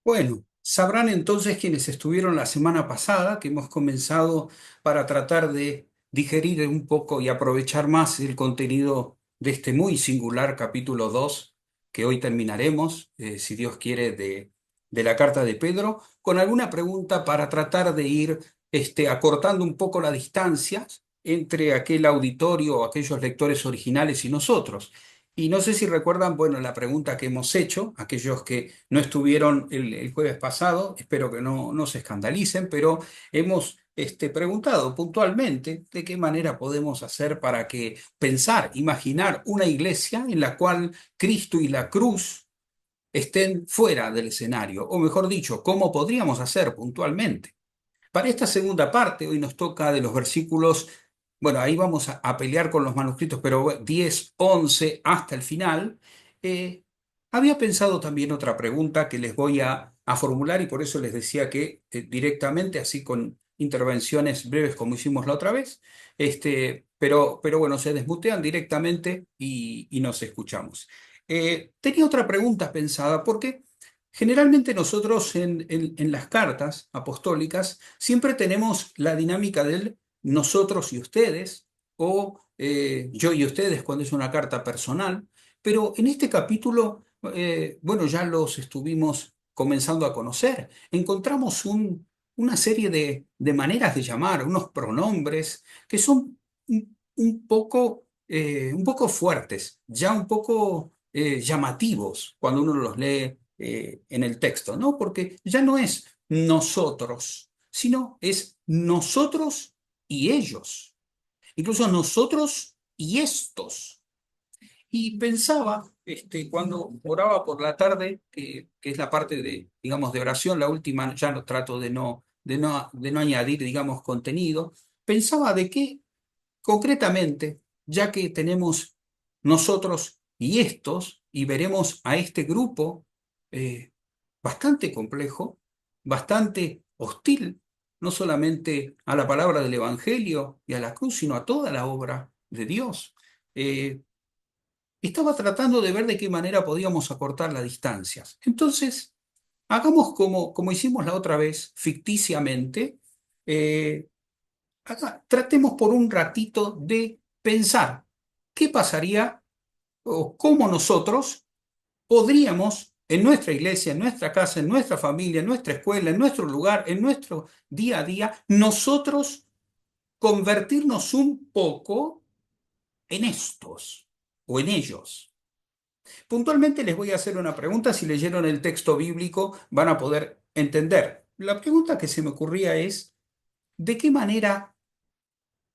Bueno, sabrán entonces quienes estuvieron la semana pasada que hemos comenzado para tratar de digerir un poco y aprovechar más el contenido de este muy singular capítulo 2 que hoy terminaremos, si Dios quiere, de la carta de Pedro, con alguna pregunta para tratar de ir acortando un poco la distancia entre aquel auditorio o aquellos lectores originales y nosotros. Y no sé si recuerdan, bueno, la pregunta que hemos hecho, aquellos que no estuvieron el jueves pasado, espero que no se escandalicen, pero hemos preguntado puntualmente de qué manera podemos hacer para que pensar, imaginar una iglesia en la cual Cristo y la cruz estén fuera del escenario, o mejor dicho, cómo podríamos hacer puntualmente. Para esta segunda parte, hoy nos toca de los versículos, bueno, ahí vamos a pelear con los manuscritos, pero 10, 11 hasta el final. eh, Había pensado también otra pregunta que les voy a formular y por eso les decía que directamente, así con intervenciones breves como hicimos la otra vez, pero bueno, se desmutean directamente y nos escuchamos. Tenía otra pregunta pensada porque generalmente nosotros en las cartas apostólicas siempre tenemos la dinámica del nosotros y ustedes, o yo y ustedes cuando es una carta personal, pero en este capítulo, bueno, ya los estuvimos comenzando a conocer. Encontramos una serie de maneras de llamar, unos pronombres que son un poco fuertes, ya un poco llamativos cuando uno los lee en el texto, ¿no? Porque ya no es nosotros, sino es nosotros y ellos, incluso nosotros y estos. Y pensaba, cuando oraba por la tarde, que es la parte de, digamos, de oración, la última, ya no trato de no añadir, digamos, contenido, pensaba de qué concretamente, ya que tenemos nosotros y estos, y veremos a este grupo eh, bastante complejo, bastante hostil, no solamente a la palabra del Evangelio y a la cruz, sino a toda la obra de Dios. Eh, Estaba tratando de ver de qué manera podíamos acortar las distancias. Entonces, hagamos como hicimos la otra vez, ficticiamente. eh, Tratemos por un ratito de pensar qué pasaría o cómo nosotros podríamos en nuestra iglesia, en nuestra casa, en nuestra familia, en nuestra escuela, en nuestro lugar, en nuestro día a día, nosotros convertirnos un poco en estos o en ellos. Puntualmente les voy a hacer una pregunta. Si leyeron el texto bíblico van a poder entender. La pregunta que se me ocurría es, ¿de qué manera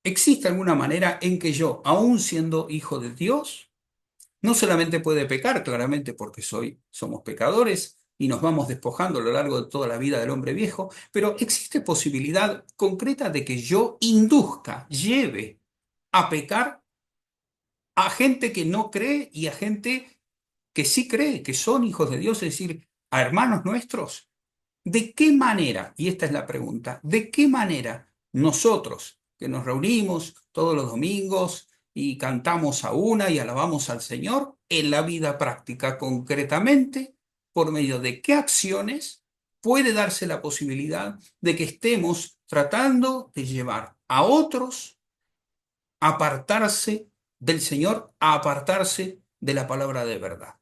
existe alguna manera en que yo, aun siendo hijo de Dios, no solamente puede pecar, claramente porque somos pecadores y nos vamos despojando a lo largo de toda la vida del hombre viejo, pero existe posibilidad concreta de que yo induzca, lleve a pecar a gente que no cree y a gente que sí cree, que son hijos de Dios, es decir, a hermanos nuestros? ¿De qué manera, y esta es la pregunta, de qué manera nosotros que nos reunimos todos los domingos y cantamos a una y alabamos al Señor en la vida práctica concretamente, por medio de qué acciones puede darse la posibilidad de que estemos tratando de llevar a otros a apartarse del Señor, a apartarse de la palabra de verdad?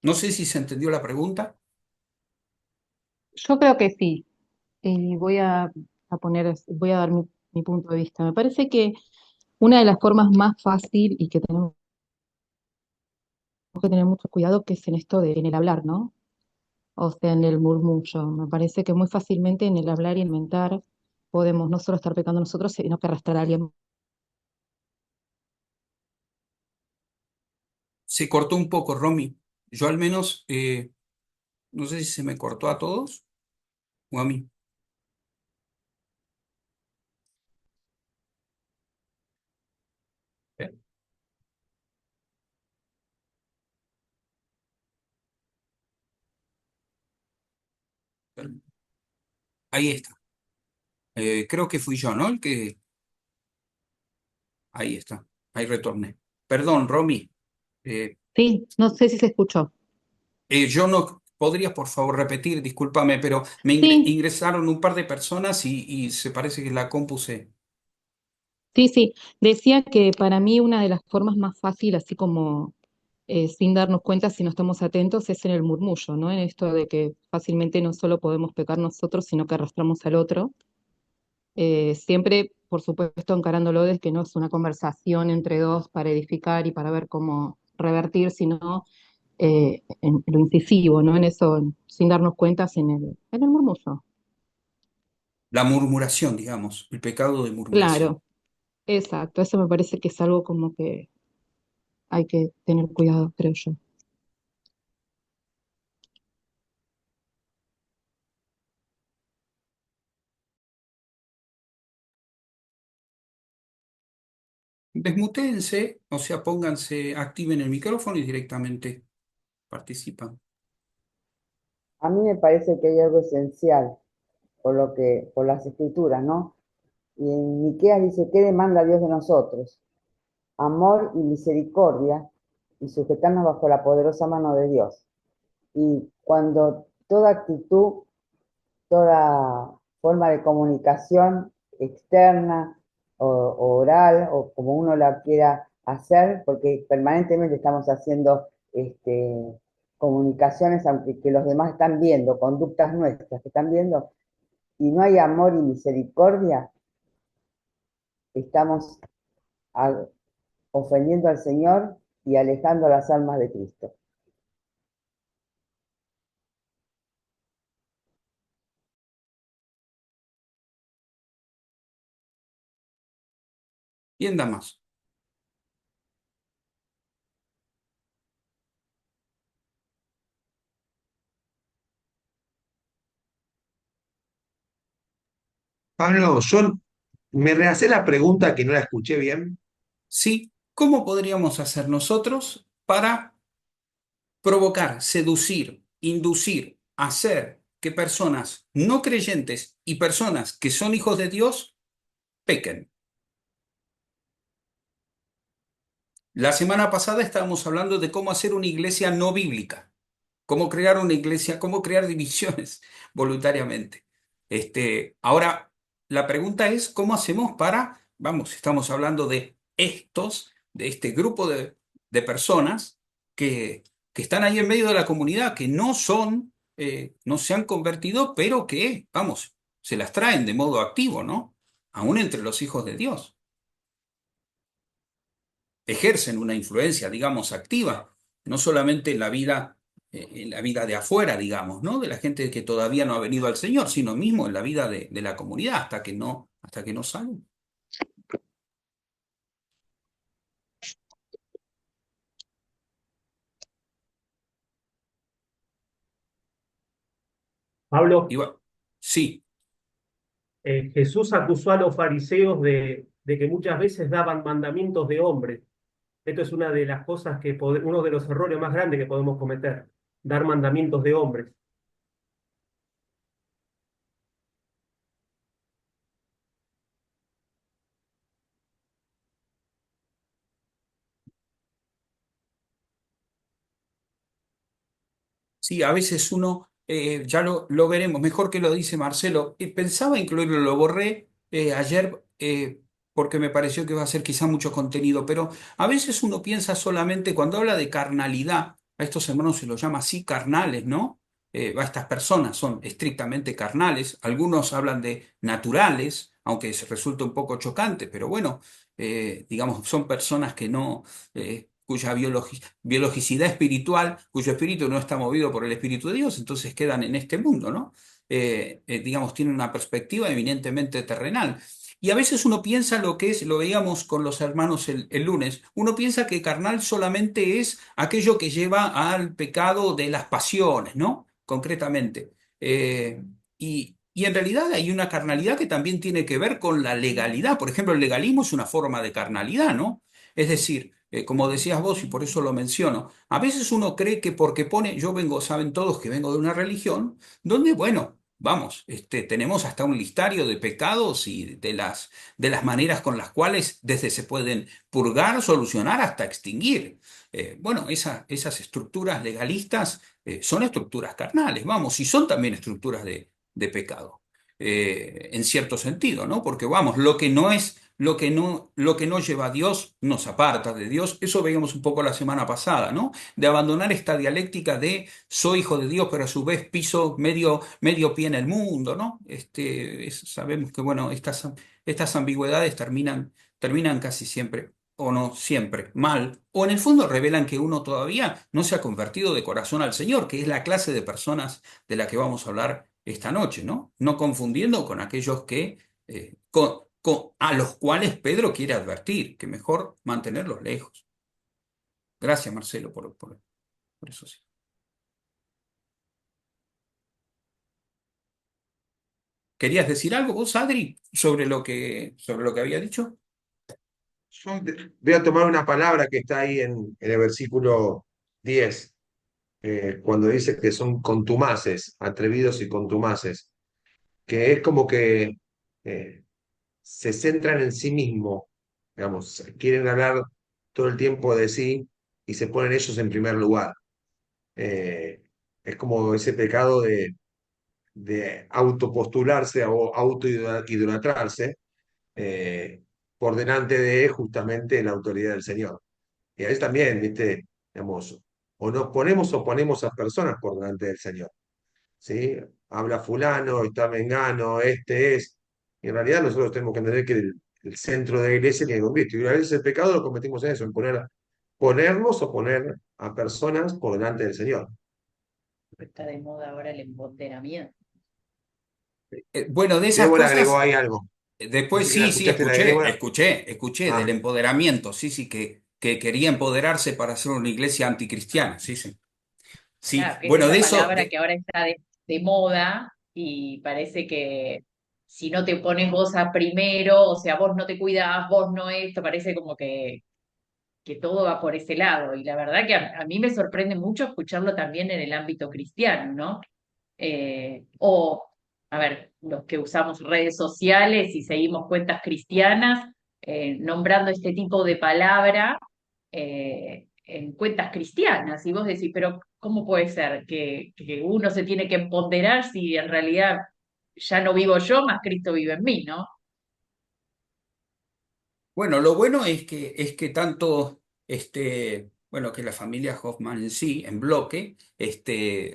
No sé si se entendió la pregunta. Yo creo que sí, y voy a dar mi punto de vista. Me parece que una de las formas más fácil y que tenemos que tener mucho cuidado que es en esto en el hablar, ¿no? O sea, en el murmullo. Me parece que muy fácilmente en el hablar y el mentar podemos no solo estar pecando nosotros, sino que arrastrar a alguien. Se cortó un poco, Romy. Yo al menos, no sé si se me cortó a todos o a mí. Eh, Ahí está. Creo que fui yo, ¿no? El que... Ahí está. Ahí retorné. Perdón, Romy. Eh, Sí, no sé si se escuchó. yo no. ¿Podrías, por favor, repetir? Discúlpame, pero me Sí, ingresaron un par de personas y se parece que la compu se... sí, sí. Decía que para mí una de las formas más fáciles, así como sin darnos cuenta si no estamos atentos, es en el murmullo, ¿no? En esto de que fácilmente no solo podemos pecar nosotros, sino que arrastramos al otro. Siempre, por supuesto, encarándolo desde que no es una conversación entre dos para edificar y para ver cómo revertir, sino en lo incisivo, ¿no? En eso, sin darnos cuenta, en el murmullo. La murmuración, digamos, el pecado de murmuración. Claro, exacto. Eso me parece que es algo como que hay que tener cuidado, creo yo. Desmutéense, o sea, pónganse, activen el micrófono y directamente participan. A mí me parece que hay algo esencial por las escrituras, ¿no? Y en Miqueas dice, ¿qué demanda Dios de nosotros? Amor y misericordia y sujetarnos bajo la poderosa mano de Dios. Y cuando toda actitud, toda forma de comunicación externa o oral o como uno la quiera hacer, porque permanentemente estamos haciendo comunicaciones, aunque que los demás están viendo, conductas nuestras que están viendo, y no hay amor y misericordia, estamos a- ofendiendo al Señor y alejando las almas de Cristo. ¿Quién da más? Pablo, yo me rehacé la pregunta que no la escuché bien. Sí, ¿cómo podríamos hacer nosotros para provocar, seducir, inducir, hacer que personas no creyentes y personas que son hijos de Dios pequen? La semana pasada estábamos hablando de cómo hacer una iglesia no bíblica, cómo crear una iglesia, cómo crear divisiones voluntariamente. Ahora, la pregunta es, ¿cómo hacemos para, vamos, estamos hablando de este grupo de personas que están ahí en medio de la comunidad, que no son, no se han convertido, pero que, vamos, se las traen de modo activo, ¿no? Aún entre los hijos de Dios. Ejercen una influencia, digamos, activa, no solamente en la vida de afuera, digamos, ¿no? De la gente que todavía no ha venido al Señor, sino mismo en la vida de la comunidad, hasta que no salen. Pablo, Iba- sí, Jesús acusó a los fariseos de que muchas veces daban mandamientos de hombres. Esto es una de las cosas uno de los errores más grandes que podemos cometer, dar mandamientos de hombres. sí, a veces uno, ya lo veremos, mejor que lo dice Marcelo, pensaba incluirlo, lo borré ayer porque me pareció que iba a ser quizá mucho contenido, pero a veces uno piensa solamente cuando habla de carnalidad, a estos hermanos se los llama así carnales, ¿no? A estas personas son estrictamente carnales, algunos hablan de naturales, aunque se resulta un poco chocante, pero bueno, digamos, son personas que no... cuya biologicidad espiritual, cuyo espíritu no está movido por el Espíritu de Dios, entonces quedan en este mundo, ¿no? Digamos, tienen una perspectiva eminentemente terrenal. Y a veces uno piensa lo que es, lo veíamos con los hermanos el lunes, uno piensa que carnal solamente es aquello que lleva al pecado de las pasiones, ¿no? Concretamente. Y en realidad hay una carnalidad que también tiene que ver con la legalidad. Por ejemplo, el legalismo es una forma de carnalidad, ¿no? Es decir, como decías vos, y por eso lo menciono, a veces uno cree que porque pone, yo vengo, saben todos que vengo de una religión, donde, bueno, vamos, tenemos hasta un listario de pecados y de las maneras con las cuales desde se pueden purgar, solucionar hasta extinguir. Bueno, esas estructuras legalistas son estructuras carnales, vamos, y son también estructuras de pecado, en cierto sentido, ¿no? Porque vamos, lo que no es, lo que no lleva a Dios nos aparta de Dios. Eso veíamos un poco la semana pasada, ¿no? De abandonar esta dialéctica de soy hijo de Dios, pero a su vez piso medio pie en el mundo, ¿no? Sabemos que, bueno, estas ambigüedades terminan casi siempre, o no siempre, mal, o en el fondo revelan que uno todavía no se ha convertido de corazón al Señor, que es la clase de personas de la que vamos a hablar esta noche, ¿no? No confundiendo con aquellos que, a los cuales Pedro quiere advertir, que mejor mantenerlos lejos. Gracias, Marcelo, por eso sí. ¿Querías decir algo vos, Adri, sobre lo que había dicho? Yo voy a tomar una palabra que está ahí en el versículo 10, cuando dice que son contumaces, atrevidos y contumaces, que es como que eh, se centran en sí mismos, digamos, quieren hablar todo el tiempo de sí y se ponen ellos en primer lugar. Eh, es como ese pecado de autopostularse o autoidolatrarse eh, por delante de justamente la autoridad del Señor. Y a veces también, ¿viste? Digamos, o nos ponemos o ponemos a personas por delante del Señor. ¿Sí? Habla fulano, está mengano, este es. Y en realidad nosotros tenemos que entender que el centro de la iglesia tiene que Cristo. Y a veces el pecado lo cometimos en eso, en ponernos o poner a personas por delante del Señor. Está de moda ahora el empoderamiento. Bueno, de esas Débora agregó cosas, ahí algo. No después sé que la sí, escuchaste, Débora. escuché del Ah, empoderamiento, sí, que quería empoderarse para hacer una iglesia anticristiana, sí. Sí, Claro, que es bueno, esa de eso, palabra que ahora está de moda y parece que si no te pones vos a primero, o sea, vos no te cuidás, vos no esto, parece como que todo va por ese lado. Y la verdad que a mí me sorprende mucho escucharlo también en el ámbito cristiano, ¿no? O, a ver, los que usamos redes sociales y seguimos cuentas cristianas, nombrando este tipo de palabra en cuentas cristianas. Y vos decís, pero ¿cómo puede ser que uno se tiene que empoderar si en realidad ya no vivo yo, más Cristo vive en mí, ¿no? bueno, lo bueno es que tanto, bueno, que la familia Hoffman en sí, en bloque,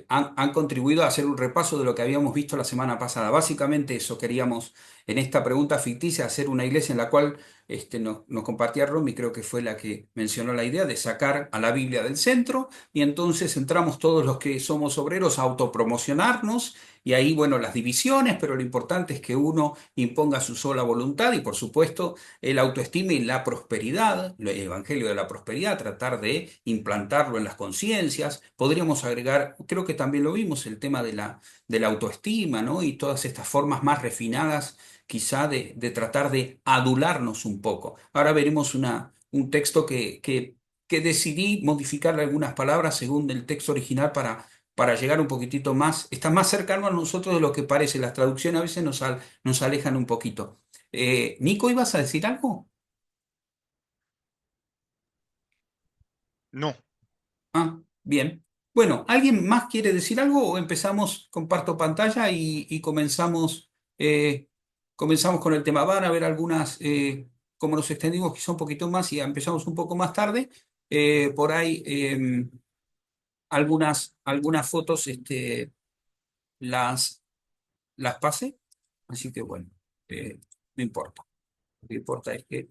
han contribuido a hacer un repaso de lo que habíamos visto la semana pasada. Básicamente eso queríamos en esta pregunta ficticia, hacer una iglesia en la cual nos compartía Romy, creo que fue la que mencionó la idea de sacar a la Biblia del centro, y entonces entramos todos los que somos obreros a autopromocionarnos, y ahí, bueno, las divisiones, pero lo importante es que uno imponga su sola voluntad y, por supuesto, el autoestima y la prosperidad, el evangelio de la prosperidad, tratar de implantarlo en las conciencias. Podríamos agregar, creo que también lo vimos, el tema de la autoestima, ¿no? Y todas estas formas más refinadas, quizá, de tratar de adularnos un poco. Ahora veremos un texto que decidí modificarle algunas palabras según el texto original para llegar un poquitito más, está más cercano a nosotros de lo que parece. Las traducciones a veces nos alejan un poquito. Nico, ¿ibas a decir algo? No, Bien. Bueno, ¿alguien más quiere decir algo o empezamos, comparto pantalla y comenzamos con el tema? Van a ver algunas, como nos extendimos quizá un poquito más y empezamos un poco más tarde, por ahí algunas fotos las, las pasé, así que bueno, no importa. Lo que importa es que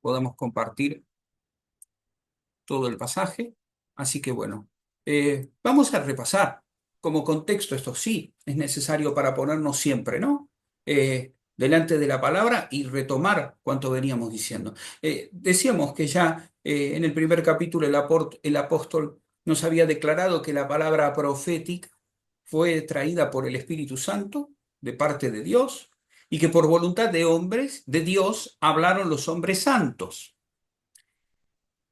podamos compartir todo el pasaje. Así que bueno, vamos a repasar como contexto. Esto sí es necesario para ponernos siempre, ¿no? Delante de la palabra y retomar cuanto veníamos diciendo. Decíamos que ya en el primer capítulo el apóstol nos había declarado que la palabra profética fue traída por el Espíritu Santo de parte de Dios, y que por voluntad de hombres, de Dios, hablaron los hombres santos.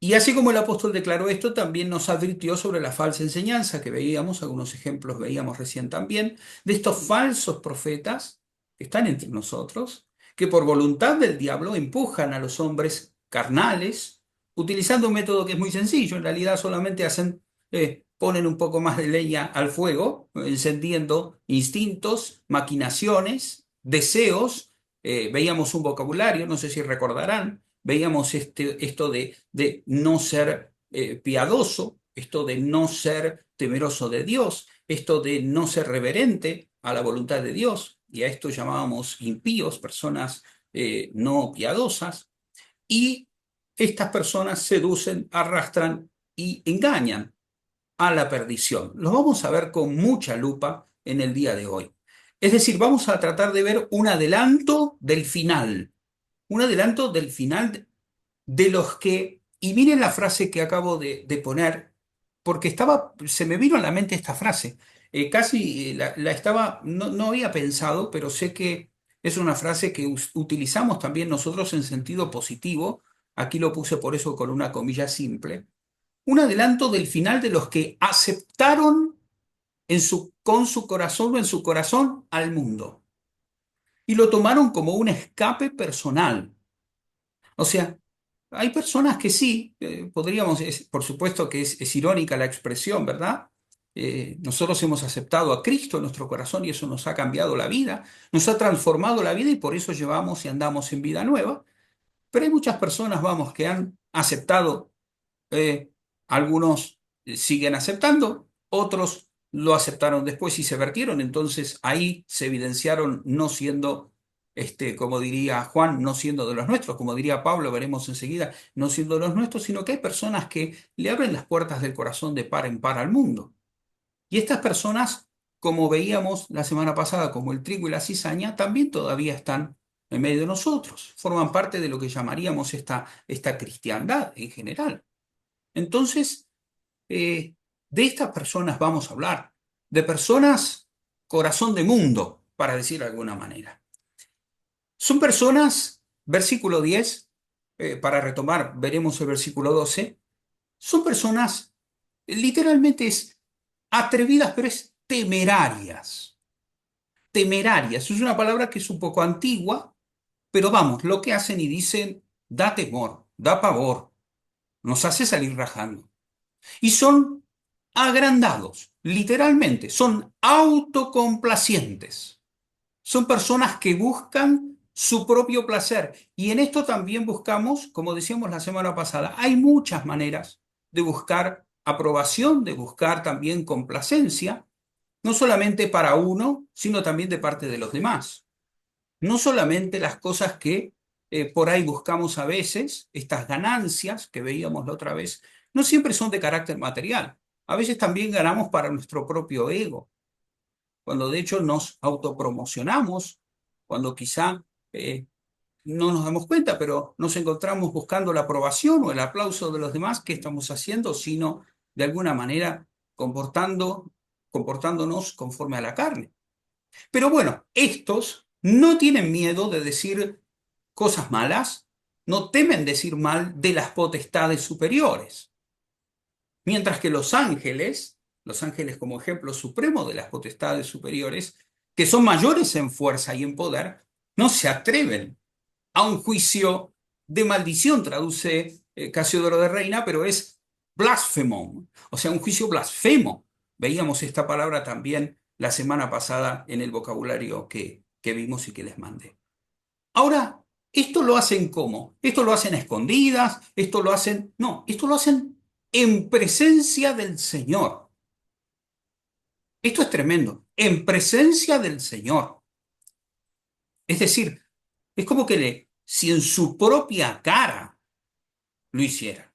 Y así como el apóstol declaró esto, también nos advirtió sobre la falsa enseñanza que veíamos, algunos ejemplos veíamos recién también, de estos falsos profetas que están entre nosotros, que por voluntad del diablo empujan a los hombres carnales, utilizando un método que es muy sencillo, en realidad solamente ponen un poco más de leña al fuego, encendiendo instintos, maquinaciones, deseos. Veíamos un vocabulario, no sé si recordarán, veíamos esto de no ser piadoso, esto de no ser temeroso de Dios, esto de no ser reverente a la voluntad de Dios, y a esto llamábamos impíos, personas no piadosas, y estas personas seducen, arrastran y engañan a la perdición. Los vamos a ver con mucha lupa en el día de hoy. Es decir, vamos a tratar de ver un adelanto del final de los que, y miren la frase que acabo de poner, porque se me vino a la mente esta frase. Casi la estaba, no había pensado, pero sé que es una frase que utilizamos también nosotros en sentido positivo. Aquí lo puse por eso con una comilla simple. Un adelanto del final de los que aceptaron con su corazón o en su corazón al mundo y lo tomaron como un escape personal. O sea, hay personas que sí, por supuesto que es irónica la expresión, ¿verdad? Nosotros hemos aceptado a Cristo en nuestro corazón y eso nos ha cambiado la vida, nos ha transformado la vida y por eso llevamos y andamos en vida nueva. Pero hay muchas personas, vamos, que han aceptado, eh, algunos siguen aceptando, otros lo aceptaron después y se vertieron, entonces ahí se evidenciaron no siendo, como diría Juan, no siendo de los nuestros, como diría Pablo, veremos enseguida, no siendo de los nuestros, sino que hay personas que le abren las puertas del corazón de par en par al mundo. Y estas personas, como veíamos la semana pasada, como el trigo y la cizaña, también todavía están en medio de nosotros, forman parte de lo que llamaríamos esta cristiandad en general. Entonces, de estas personas vamos a hablar, de personas corazón de mundo, para decir de alguna manera. Son personas, versículo 10, para retomar, veremos el versículo 12, son personas, literalmente es atrevidas, pero es temerarias. Temerarias, es una palabra que es un poco antigua, pero vamos, lo que hacen y dicen da temor, da pavor, nos hace salir rajando. Y son agrandados, literalmente, son autocomplacientes. Son personas que buscan su propio placer. Y en esto también buscamos, como decíamos la semana pasada, hay muchas maneras de buscar aprobación, de buscar también complacencia, no solamente para uno, sino también de parte de los demás. No solamente las cosas que por ahí buscamos a veces, estas ganancias que veíamos la otra vez, no siempre son de carácter material. A veces también ganamos para nuestro propio ego, cuando de hecho nos autopromocionamos, cuando quizá no nos damos cuenta, pero nos encontramos buscando la aprobación o el aplauso de los demás. ¿Qué estamos haciendo? Sino de alguna manera comportándonos conforme a la carne. Pero bueno, estos no tienen miedo de decir cosas malas, no temen decir mal de las potestades superiores. Mientras que los ángeles como ejemplo supremo de las potestades superiores, que son mayores en fuerza y en poder, no se atreven a un juicio de maldición, traduce Casiodoro de Reina, pero es blasfemo, o sea, un juicio blasfemo. Veíamos esta palabra también la semana pasada en el vocabulario que vimos y que les mandé. Ahora, ¿esto lo hacen cómo? ¿Esto lo hacen a escondidas? ¿Esto lo hacen? No, esto lo hacen en presencia del Señor. Esto es tremendo, en presencia del Señor. Es decir, es como que si en su propia cara lo hiciera.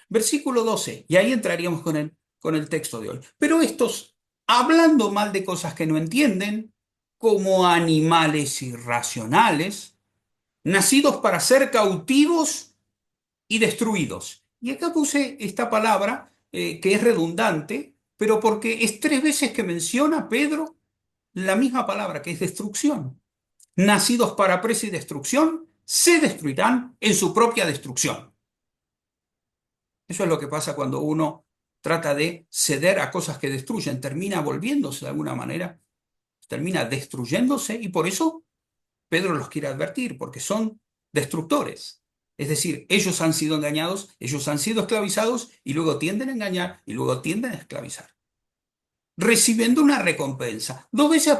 Versículo 12, y ahí entraríamos con el texto de hoy. Pero estos, hablando mal de cosas que no entienden, como animales irracionales, nacidos para ser cautivos y destruidos. Y acá puse esta palabra que es redundante, pero porque es 3 veces que menciona Pedro la misma palabra, que es destrucción. Nacidos para presa y destrucción, se destruirán en su propia destrucción. Eso es lo que pasa cuando uno trata de ceder a cosas que destruyen, termina volviéndose de alguna manera, termina destruyéndose y por eso Pedro los quiere advertir, porque son destructores. Es decir, ellos han sido engañados, ellos han sido esclavizados y luego tienden a engañar y luego tienden a esclavizar, recibiendo una recompensa. Dos veces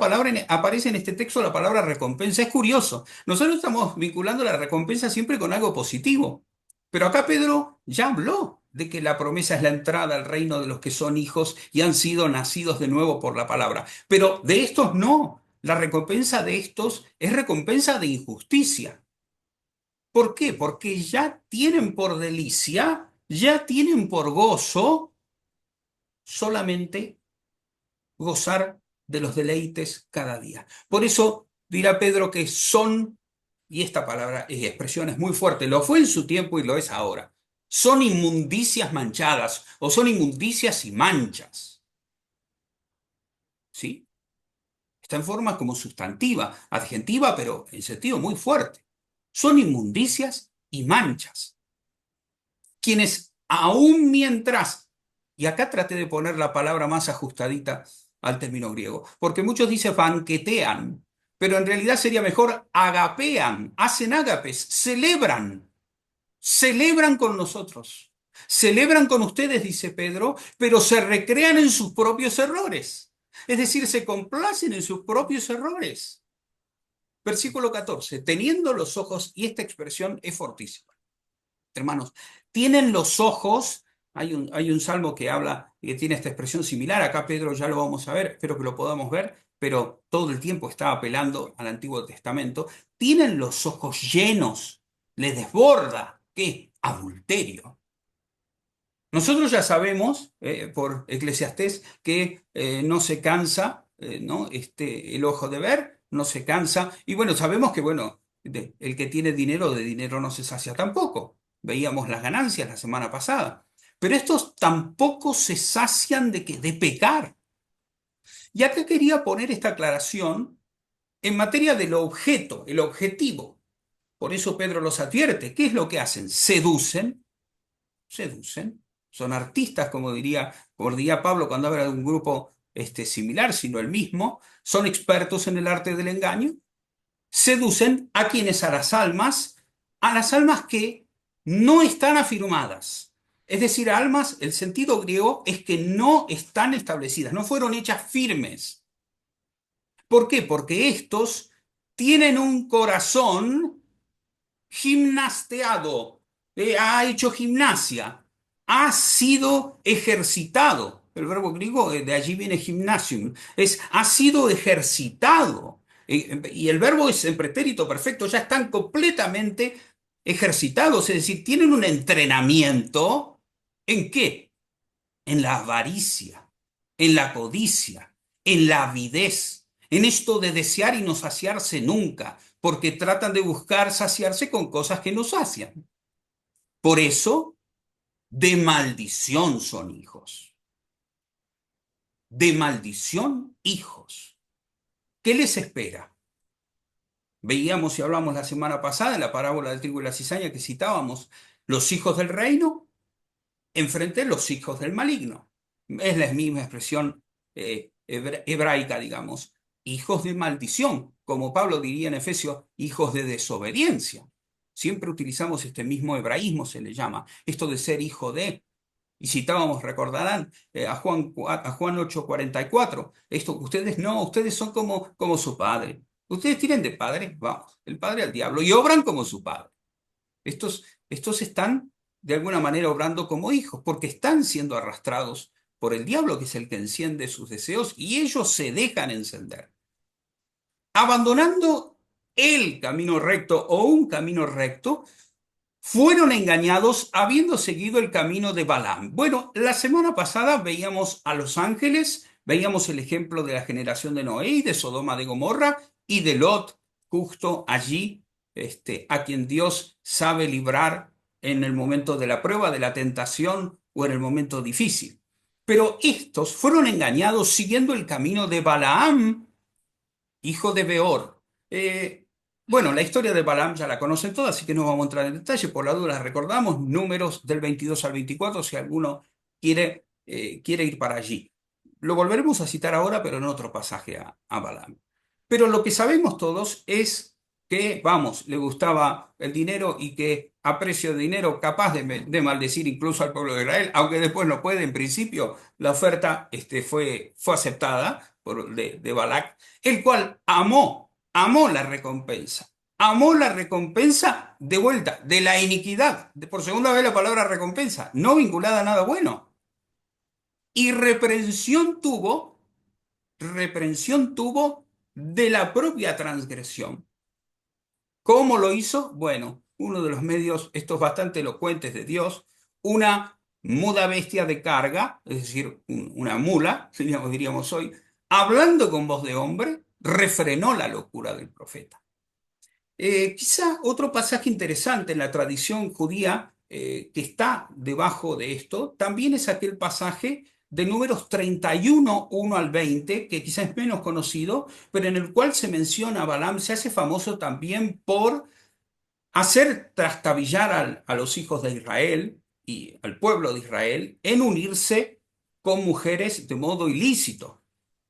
aparece en este texto la palabra recompensa. Es curioso. Nosotros estamos vinculando la recompensa siempre con algo positivo. Pero acá Pedro ya habló de que la promesa es la entrada al reino de los que son hijos y han sido nacidos de nuevo por la palabra. Pero de estos no. La recompensa de estos es recompensa de injusticia. ¿Por qué? Porque ya tienen por delicia, ya tienen por gozo solamente gozar de los deleites cada día. Por eso dirá Pedro que son, y esta palabra y expresión es muy fuerte, lo fue en su tiempo y lo es ahora, son inmundicias manchadas o son inmundicias y manchas. ¿Sí? Está en forma como sustantiva, adjetiva, pero en sentido muy fuerte. Son inmundicias y manchas. Quienes aún mientras, y acá traté de poner la palabra más ajustadita al término griego, porque muchos dicen banquetean, pero en realidad sería mejor agapean, hacen ágapes, celebran con nosotros, celebran con ustedes, dice Pedro, pero se recrean en sus propios errores, es decir, se complacen en sus propios errores. Versículo 14, teniendo los ojos, y esta expresión es fortísima. Hermanos, tienen los ojos, hay un salmo que habla y que tiene esta expresión similar, acá Pedro ya lo vamos a ver, espero que lo podamos ver, pero todo el tiempo está apelando al Antiguo Testamento, tienen los ojos llenos, les desborda, ¿qué? Adulterio. Nosotros ya sabemos, por Eclesiastés, que no se cansa, ¿no? El ojo de ver, no se cansa, y bueno, sabemos que, bueno, el que tiene dinero, de dinero no se sacia tampoco. Veíamos las ganancias la semana pasada. Pero estos tampoco se sacian de pecar. Y acá quería poner esta aclaración en materia del objeto, el objetivo. Por eso Pedro los advierte. ¿Qué es lo que hacen? Seducen. Son artistas, como diría Pablo cuando habla de un grupo similar, sino el mismo. Son expertos en el arte del engaño. Seducen a quienes a las almas que no están afirmadas. Es decir, almas, el sentido griego es que no están establecidas, no fueron hechas firmes. ¿Por qué? Porque estos tienen un corazón gimnasteado, ha hecho gimnasia, ha sido ejercitado. El verbo griego, de allí viene gymnasium, ha sido ejercitado. Y el verbo es en pretérito perfecto, ya están completamente ejercitados, es decir, tienen un entrenamiento. ¿En qué? En la avaricia, en la codicia, en la avidez, en esto de desear y no saciarse nunca, porque tratan de buscar saciarse con cosas que no sacian. Por eso, de maldición son hijos. De maldición, hijos. ¿Qué les espera? Veíamos y hablamos la semana pasada en la parábola del trigo y la cizaña que citábamos, los hijos del reino enfrente de los hijos del maligno. Es la misma expresión hebraica, digamos. Hijos de maldición, como Pablo diría en Efesios, hijos de desobediencia. Siempre utilizamos este mismo hebraísmo, se le llama, esto de ser hijo de. Y citábamos, recordarán, a Juan 8:44, esto, ustedes son como su padre. Ustedes tienen de padre, vamos, el padre al diablo, y obran como su padre. Estos están de alguna manera obrando como hijos, porque están siendo arrastrados por el diablo, que es el que enciende sus deseos, y ellos se dejan encender. Abandonando el camino recto o un camino recto, fueron engañados habiendo seguido el camino de Balaam. Bueno, la semana pasada veíamos a los ángeles, veíamos el ejemplo de la generación de Noé y de Sodoma de Gomorra y de Lot, justo allí, a quien Dios sabe librar en el momento de la prueba, de la tentación o en el momento difícil. Pero estos fueron engañados siguiendo el camino de Balaam, hijo de Beor. Bueno, la historia de Balaam ya la conocen todas, así que no vamos a entrar en detalle. Por la duda la recordamos, números del 22 al 24, si alguno quiere ir para allí. Lo volveremos a citar ahora, pero en otro pasaje a Balaam. Pero lo que sabemos todos es que, vamos, le gustaba el dinero y que a precio de dinero capaz de maldecir incluso al pueblo de Israel, aunque después no puede. En principio, la oferta fue aceptada de Balac, el cual amó la recompensa de vuelta, de la iniquidad, por segunda vez la palabra recompensa, no vinculada a nada bueno. Y reprensión tuvo de la propia transgresión. ¿Cómo lo hizo? Bueno, uno de los medios, estos bastante elocuentes de Dios, una muda bestia de carga, es decir, una mula, diríamos hoy, hablando con voz de hombre, refrenó la locura del profeta. Quizá otro pasaje interesante en la tradición judía que está debajo de esto, también es aquel pasaje de Números 31, 1 al 20, que quizás es menos conocido, pero en el cual se menciona a Balaam, se hace famoso también por hacer trastabillar a los hijos de Israel y al pueblo de Israel en unirse con mujeres de modo ilícito,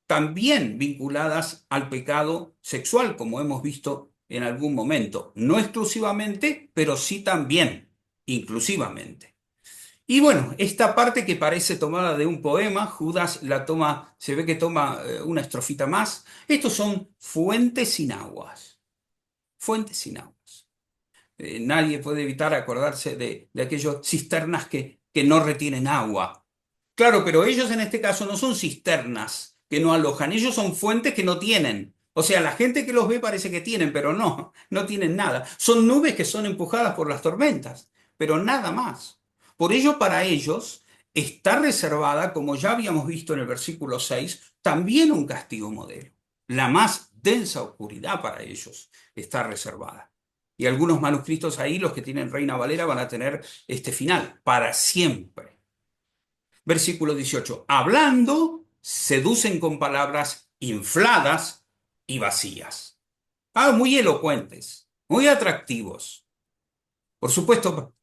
también vinculadas al pecado sexual, como hemos visto en algún momento. No exclusivamente, pero sí también, inclusivamente. Y bueno, esta parte que parece tomada de un poema, Judas la toma, se ve que toma una estrofita más. Estos son fuentes sin aguas. Fuentes sin aguas. Nadie puede evitar acordarse de aquellas cisternas que no retienen agua. Claro, pero ellos en este caso no son cisternas que no alojan, ellos son fuentes que no tienen. O sea, la gente que los ve parece que tienen, pero no tienen nada. Son nubes que son empujadas por las tormentas, pero nada más. Por ello, para ellos está reservada, como ya habíamos visto en el versículo 6, también un castigo modelo. La más densa oscuridad para ellos está reservada. Y algunos manuscritos ahí, los que tienen Reina Valera, van a tener este final, para siempre. Versículo 18. Hablando, seducen con palabras infladas y vacías. Muy elocuentes, muy atractivos. Por supuesto,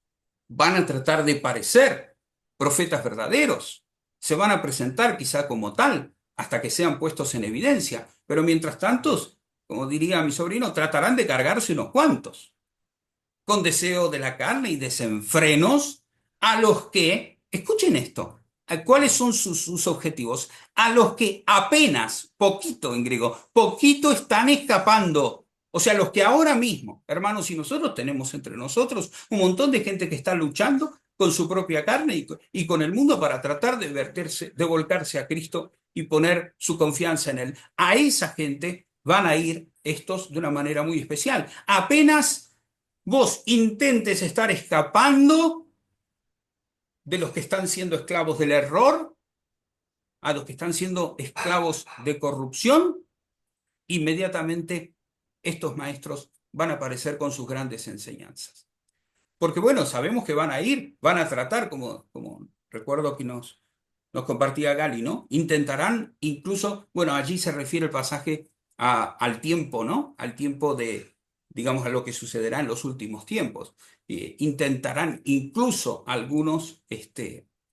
van a tratar de parecer profetas verdaderos. Se van a presentar quizá como tal, hasta que sean puestos en evidencia. Pero mientras tanto, como diría mi sobrino, tratarán de cargarse unos cuantos, con deseo de la carne y desenfrenos, a los que, escuchen esto, ¿cuáles son sus objetivos? A los que apenas, poquito en griego, poquito están escapando. O sea, los que ahora mismo, hermanos y nosotros, tenemos entre nosotros un montón de gente que está luchando con su propia carne y con el mundo para tratar de volcarse a Cristo y poner su confianza en Él. A esa gente van a ir estos de una manera muy especial. Apenas vos intentes estar escapando de los que están siendo esclavos del error, a los que están siendo esclavos de corrupción, inmediatamente estos maestros van a aparecer con sus grandes enseñanzas. Porque bueno, sabemos que van a ir, van a tratar, como recuerdo que nos compartía Gali, ¿no? Intentarán incluso, bueno, allí se refiere el pasaje al tiempo, ¿no? Al tiempo digamos, a lo que sucederá en los últimos tiempos. Intentarán incluso algunos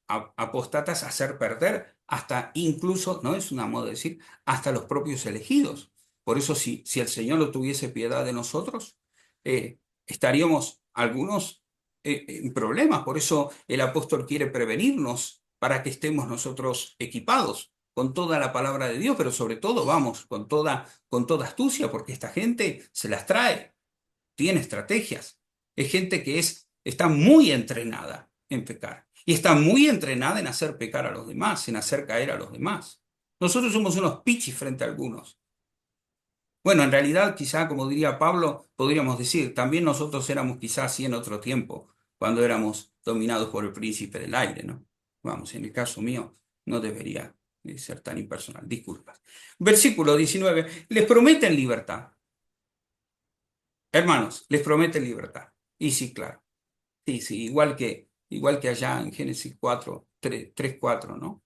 apóstatas hacer perder hasta incluso, ¿no? Es una moda de decir, hasta los propios elegidos. Por eso, si el Señor no tuviese piedad de nosotros, estaríamos algunos en problemas. Por eso el apóstol quiere prevenirnos para que estemos nosotros equipados con toda la palabra de Dios, pero sobre todo, vamos, con toda astucia, porque esta gente se las trae, tiene estrategias. Es gente que está muy entrenada en pecar y está muy entrenada en hacer pecar a los demás, en hacer caer a los demás. Nosotros somos unos pichis frente a algunos. Bueno, en realidad, quizá, como diría Pablo, podríamos decir, también nosotros éramos quizás así en otro tiempo, cuando éramos dominados por el príncipe del aire, ¿no? Vamos, en el caso mío, no debería ser tan impersonal, disculpas. Versículo 19, les prometen libertad. Hermanos, les prometen libertad. Y sí, claro. Sí, sí, igual que allá en Génesis 4, 3, 4, ¿no?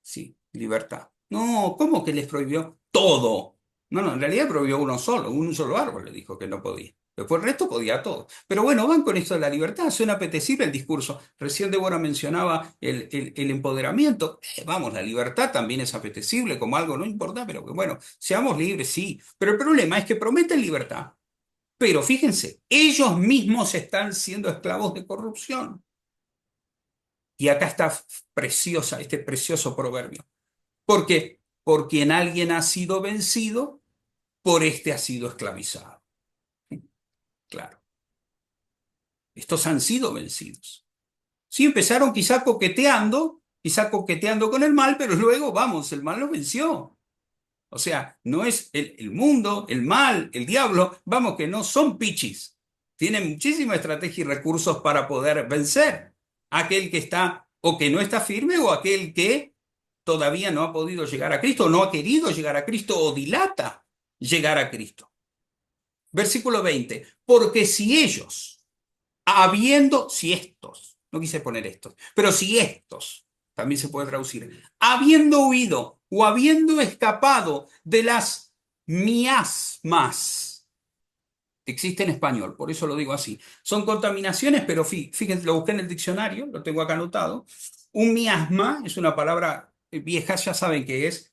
Sí, libertad. No, ¿cómo que les prohibió? Todo. No, no, en realidad prohibió uno solo, un solo árbol le dijo que no podía. Después el resto podía todo. Pero bueno, van con esto de la libertad, suena apetecible el discurso. Recién Débora mencionaba el empoderamiento. Vamos, la libertad también es apetecible como algo, no importa, pero que bueno, seamos libres, sí. Pero el problema es que prometen libertad. Pero fíjense, ellos mismos están siendo esclavos de corrupción. Y acá está preciosa, este precioso proverbio. Porque por quien alguien ha sido vencido, por este ha sido esclavizado. Claro, estos han sido vencidos. Sí, empezaron quizá coqueteando con el mal, pero luego, vamos, el mal los venció. O sea, no es el mundo, el mal, el diablo, vamos, que no son pichis. Tienen muchísima estrategia y recursos para poder vencer a aquel que está o que no está firme o aquel que todavía no ha podido llegar a Cristo, no ha querido llegar a Cristo o dilata llegar a Cristo. Versículo 20, porque si ellos, si estos, no quise poner estos, pero si estos, también se puede traducir, habiendo huido o habiendo escapado de las miasmas, que existe en español, por eso lo digo así, son contaminaciones, pero fíjense, lo busqué en el diccionario, lo tengo acá anotado, un miasma es una palabra vieja, ya saben qué es,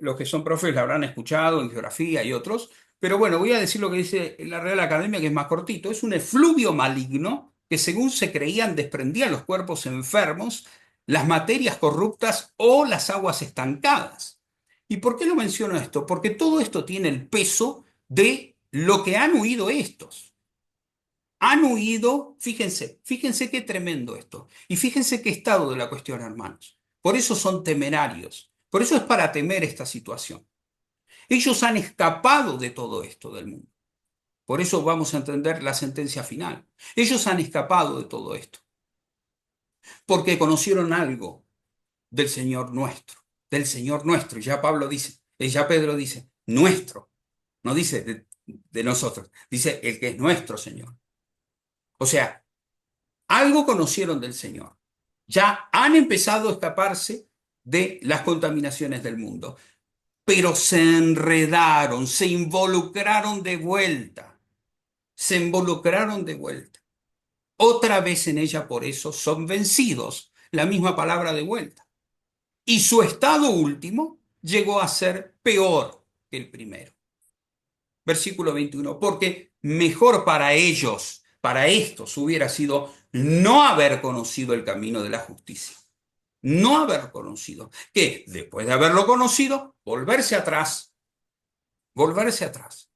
los que son profes la habrán escuchado en geografía y otros, pero bueno, voy a decir lo que dice la Real Academia, que es más cortito. Es un efluvio maligno que, según se creían, desprendía los cuerpos enfermos, las materias corruptas o las aguas estancadas. ¿Y por qué lo menciono esto? Porque todo esto tiene el peso de lo que han huido estos. Han huido, fíjense qué tremendo esto. Y fíjense qué estado de la cuestión, hermanos. Por eso son temerarios. Por eso es para temer esta situación. Ellos han escapado de todo esto del mundo. Por eso vamos a entender la sentencia final. Ellos han escapado de todo esto. Porque conocieron algo del Señor nuestro. Del Señor nuestro. Y ya Pablo dice, ya Pedro dice, nuestro. No dice de nosotros. Dice el que es nuestro Señor. O sea, algo conocieron del Señor. Ya han empezado a escaparse de las contaminaciones del mundo. Pero se enredaron, se involucraron de vuelta. Se involucraron de vuelta. Otra vez en ella, por eso, son vencidos. La misma palabra de vuelta. Y su estado último llegó a ser peor que el primero. Versículo 21. Porque mejor para ellos, para estos, hubiera sido no haber conocido el camino de la justicia. No haber conocido. Que después de haberlo conocido, volverse atrás. Volverse atrás.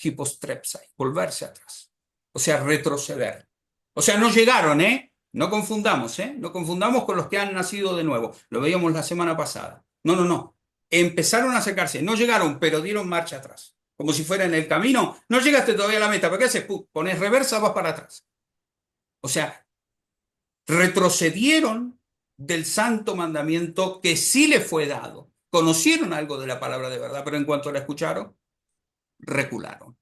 Hipostrepsai, volverse atrás. O sea, retroceder. O sea, no llegaron, ¿eh? No confundamos, ¿eh? No confundamos con los que han nacido de nuevo. Lo veíamos la semana pasada. No, no, no. Empezaron a acercarse. No llegaron, pero dieron marcha atrás. Como si fuera en el camino. No llegaste todavía a la meta. ¿Pero qué haces? Pones reversa, vas para atrás. O sea, retrocedieron del santo mandamiento que sí le fue dado. Conocieron algo de la palabra de verdad, pero en cuanto la escucharon, recularon.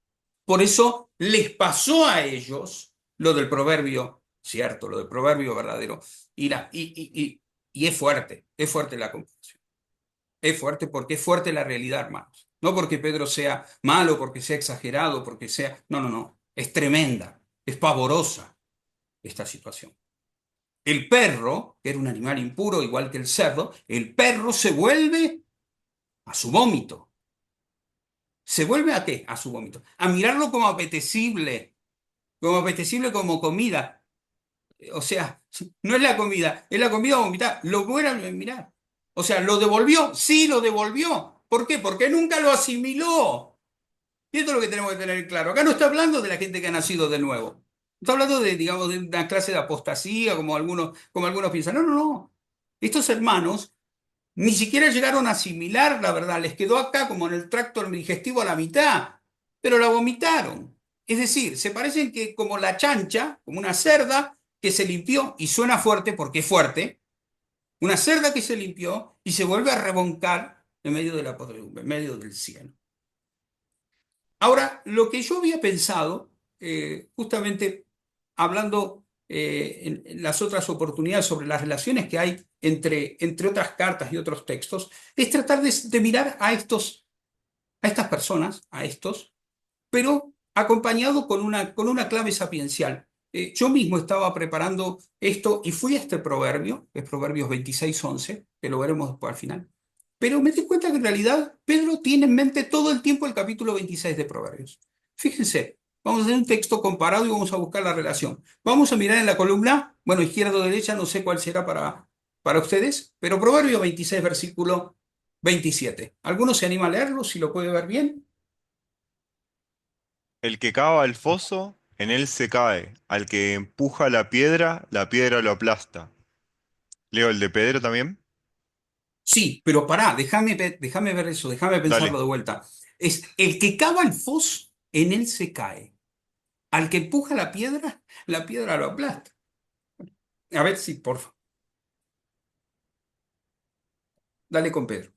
Por eso les pasó a ellos lo del proverbio cierto, lo del proverbio verdadero. Y es fuerte la comparación. Es fuerte porque es fuerte la realidad, hermanos. No porque Pedro sea malo, porque sea exagerado, porque sea... No, no, no. Es tremenda, es pavorosa esta situación. El perro, que era un animal impuro igual que el cerdo, el perro se vuelve a su vómito. ¿Se vuelve a qué? A su vómito. A mirarlo como apetecible como comida. O sea, no es la comida, es la comida vomitada. Lo vuelve a mirar. O sea, ¿lo devolvió? Sí, lo devolvió. ¿Por qué? Porque nunca lo asimiló. Y esto es lo que tenemos que tener claro. Acá no está hablando de la gente que ha nacido de nuevo. Está hablando de, digamos, de una clase de apostasía, como algunos piensan. No, no, no. Estos hermanos ni siquiera llegaron a asimilar la verdad, les quedó acá como en el tracto digestivo a la mitad, pero la vomitaron. Es decir, se parecen que como la chancha, como una cerda que se limpió, y suena fuerte porque es fuerte, una cerda que se limpió y se vuelve a reboncar en medio de la podredumbre, en medio del cielo. Ahora, lo que yo había pensado, justamente hablando en las otras oportunidades sobre las relaciones que hay entre otras cartas y otros textos, es tratar de mirar a estos a estas personas, a estos, pero acompañado con una clave sapiencial. Yo mismo estaba preparando esto y fui a este proverbio, es Proverbios 26:11, que lo veremos después al final. Pero me di cuenta que en realidad Pedro tiene en mente todo el tiempo el capítulo 26 de Proverbios. Fíjense, vamos a hacer un texto comparado y vamos a buscar la relación. Vamos a mirar en la columna, bueno, izquierda o derecha, no sé cuál será para ustedes, pero Proverbio 26, versículo 27. ¿Alguno se anima a leerlo, si lo puede ver bien? El que cava el foso, en él se cae. Al que empuja la piedra lo aplasta. ¿Leo el de Pedro también? Sí, pero pará, déjame ver eso, déjame pensarlo Dale. de vuelta. Es el que cava el foso, en él se cae. Al que empuja la piedra lo aplasta. A ver si, por favor, dale con Pedro.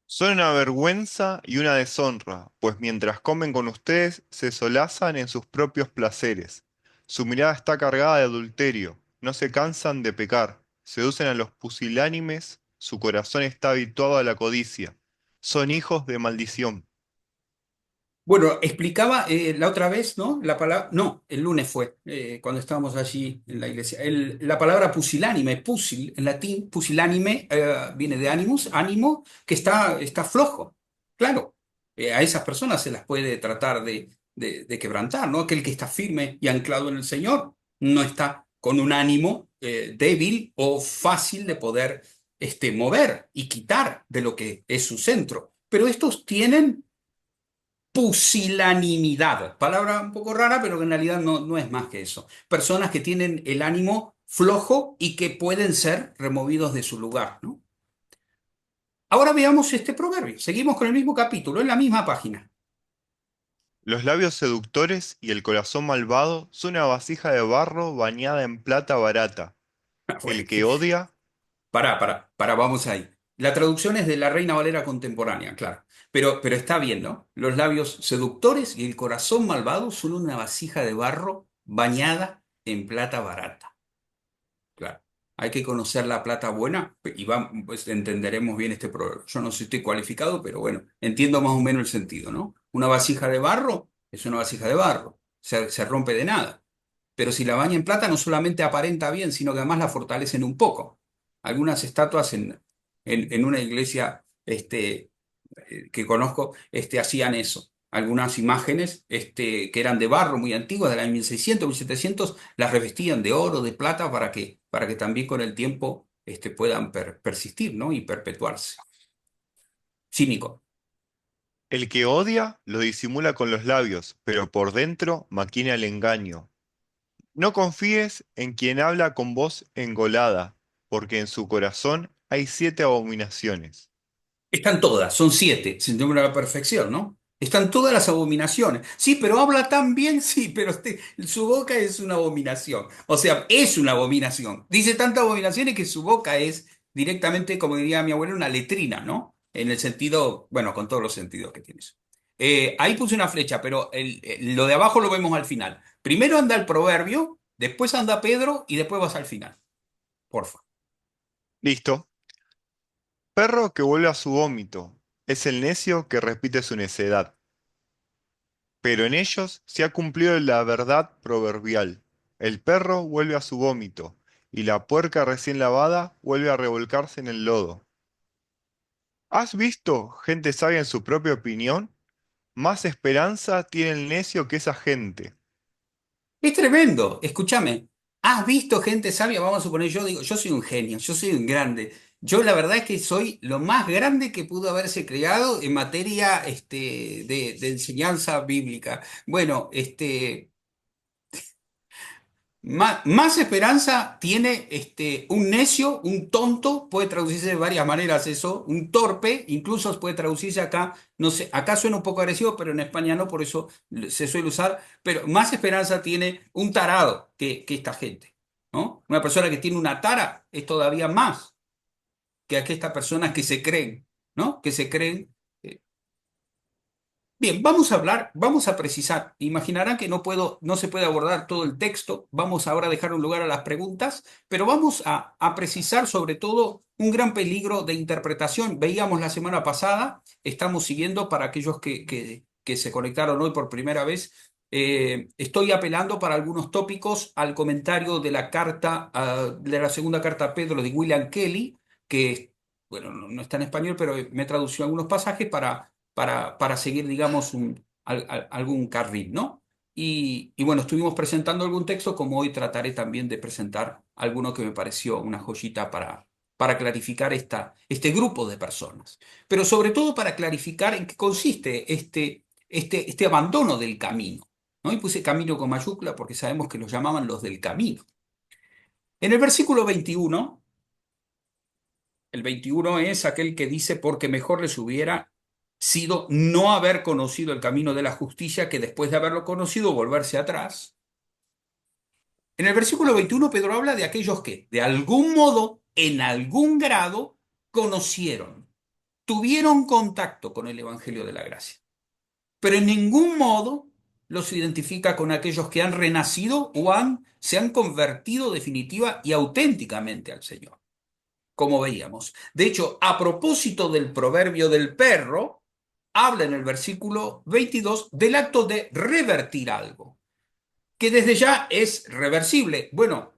Son una vergüenza y una deshonra, pues mientras comen con ustedes se solazan en sus propios placeres. Su mirada está cargada de adulterio, no se cansan de pecar, seducen a los pusilánimes, su corazón está habituado a la codicia. Son hijos de maldición. Bueno, explicaba la otra vez, ¿no? La palabra, no, el lunes fue, cuando estábamos allí en la iglesia. La palabra pusilánime, pusil, en latín, pusilánime, viene de animus, ánimo, que está flojo. Claro, a esas personas se las puede tratar de quebrantar, ¿no? Aquel que está firme y anclado en el Señor no está con un ánimo débil o fácil de poder mover y quitar de lo que es su centro. Pero estos tienen pusilanimidad, palabra un poco rara, pero que en realidad no es más que eso. Personas que tienen el ánimo flojo y que pueden ser removidos de su lugar, ¿no? Ahora veamos este proverbio. Seguimos con el mismo capítulo, en la misma página. Los labios seductores y el corazón malvado son una vasija de barro bañada en plata barata. Bueno, El que odia, vamos ahí. La traducción es de la Reina Valera contemporánea, claro. Pero está bien, ¿no? Los labios seductores y el corazón malvado son una vasija de barro bañada en plata barata. Claro. Hay que conocer la plata buena y pues entenderemos bien este proverbio. Yo no estoy cualificado, pero bueno, entiendo más o menos el sentido, ¿no? Una vasija de barro es una vasija de barro, se rompe de nada. Pero si la baña en plata no solamente aparenta bien, sino que además la fortalecen un poco. Algunas estatuas en una iglesia que conozco hacían eso. Algunas imágenes que eran de barro muy antiguas, del año 1600, 1700, las revestían de oro, de plata, para que también con el tiempo puedan persistir, ¿no? Y perpetuarse. Cínico. el que odia lo disimula con los labios, pero por dentro maquina el engaño. No confíes en quien habla con voz engolada, porque en su corazón hay 7 abominaciones. Están todas, son 7, sin número a la perfección, ¿no? Están todas las abominaciones. Sí, pero habla tan bien, sí, pero su boca es una abominación. O sea, es una abominación. Dice tantas abominaciones que su boca es directamente, como diría mi abuelo, una letrina, ¿no? En el sentido, bueno, con todos los sentidos que tienes. Ahí puse una flecha, pero lo de abajo lo vemos al final. Primero anda el proverbio, después anda Pedro y después vas al final. Porfa. Listo. Perro que vuelve a su vómito. Es el necio que repite su necedad. Pero en ellos se ha cumplido la verdad proverbial. El perro vuelve a su vómito, y la puerca recién lavada vuelve a revolcarse en el lodo. ¿Has visto gente sabia en su propia opinión? Más esperanza tiene el necio que esa gente. Es tremendo. Escúchame. ¿Has visto gente sabia? Vamos a suponer, yo digo, yo soy un genio, yo soy un grande. Yo la verdad es que soy lo más grande que pudo haberse creado en materia de enseñanza bíblica. Bueno, más esperanza tiene un necio, un tonto, puede traducirse de varias maneras eso, un torpe, incluso puede traducirse acá, no sé, acá suena un poco agresivo, pero en España no, por eso se suele usar, pero más esperanza tiene un tarado que esta gente, ¿no? Una persona que tiene una tara es todavía más que estas personas que se creen, ¿no? Que se creen. Bien, vamos a precisar. Imaginarán que no se puede abordar todo el texto. Vamos ahora a dejar un lugar a las preguntas, pero vamos a precisar sobre todo un gran peligro de interpretación. Veíamos la semana pasada, estamos siguiendo para aquellos que se conectaron hoy por primera vez. Estoy apelando para algunos tópicos al comentario de la carta, de la segunda carta a Pedro de William Kelly, que, bueno, no está en español, pero me tradució algunos pasajes para seguir, digamos, algún carril, ¿no? Y bueno, estuvimos presentando algún texto, como hoy trataré también de presentar alguno que me pareció una joyita para clarificar este grupo de personas. Pero sobre todo para clarificar en qué consiste este abandono del camino, ¿no? Y puse camino con mayúscula porque sabemos que los llamaban los del camino. En el versículo 21, el 21 es aquel que dice, porque mejor les hubiera sido no haber conocido el camino de la justicia que después de haberlo conocido volverse atrás. En el versículo 21 Pedro habla de aquellos que, de algún modo, en algún grado, conocieron, tuvieron contacto con el Evangelio de la Gracia, pero en ningún modo los identifica con aquellos que han renacido o se han convertido definitiva y auténticamente al Señor, como veíamos. De hecho, a propósito del proverbio del perro, habla en el versículo 22 del acto de revertir algo, que desde ya es reversible. Bueno,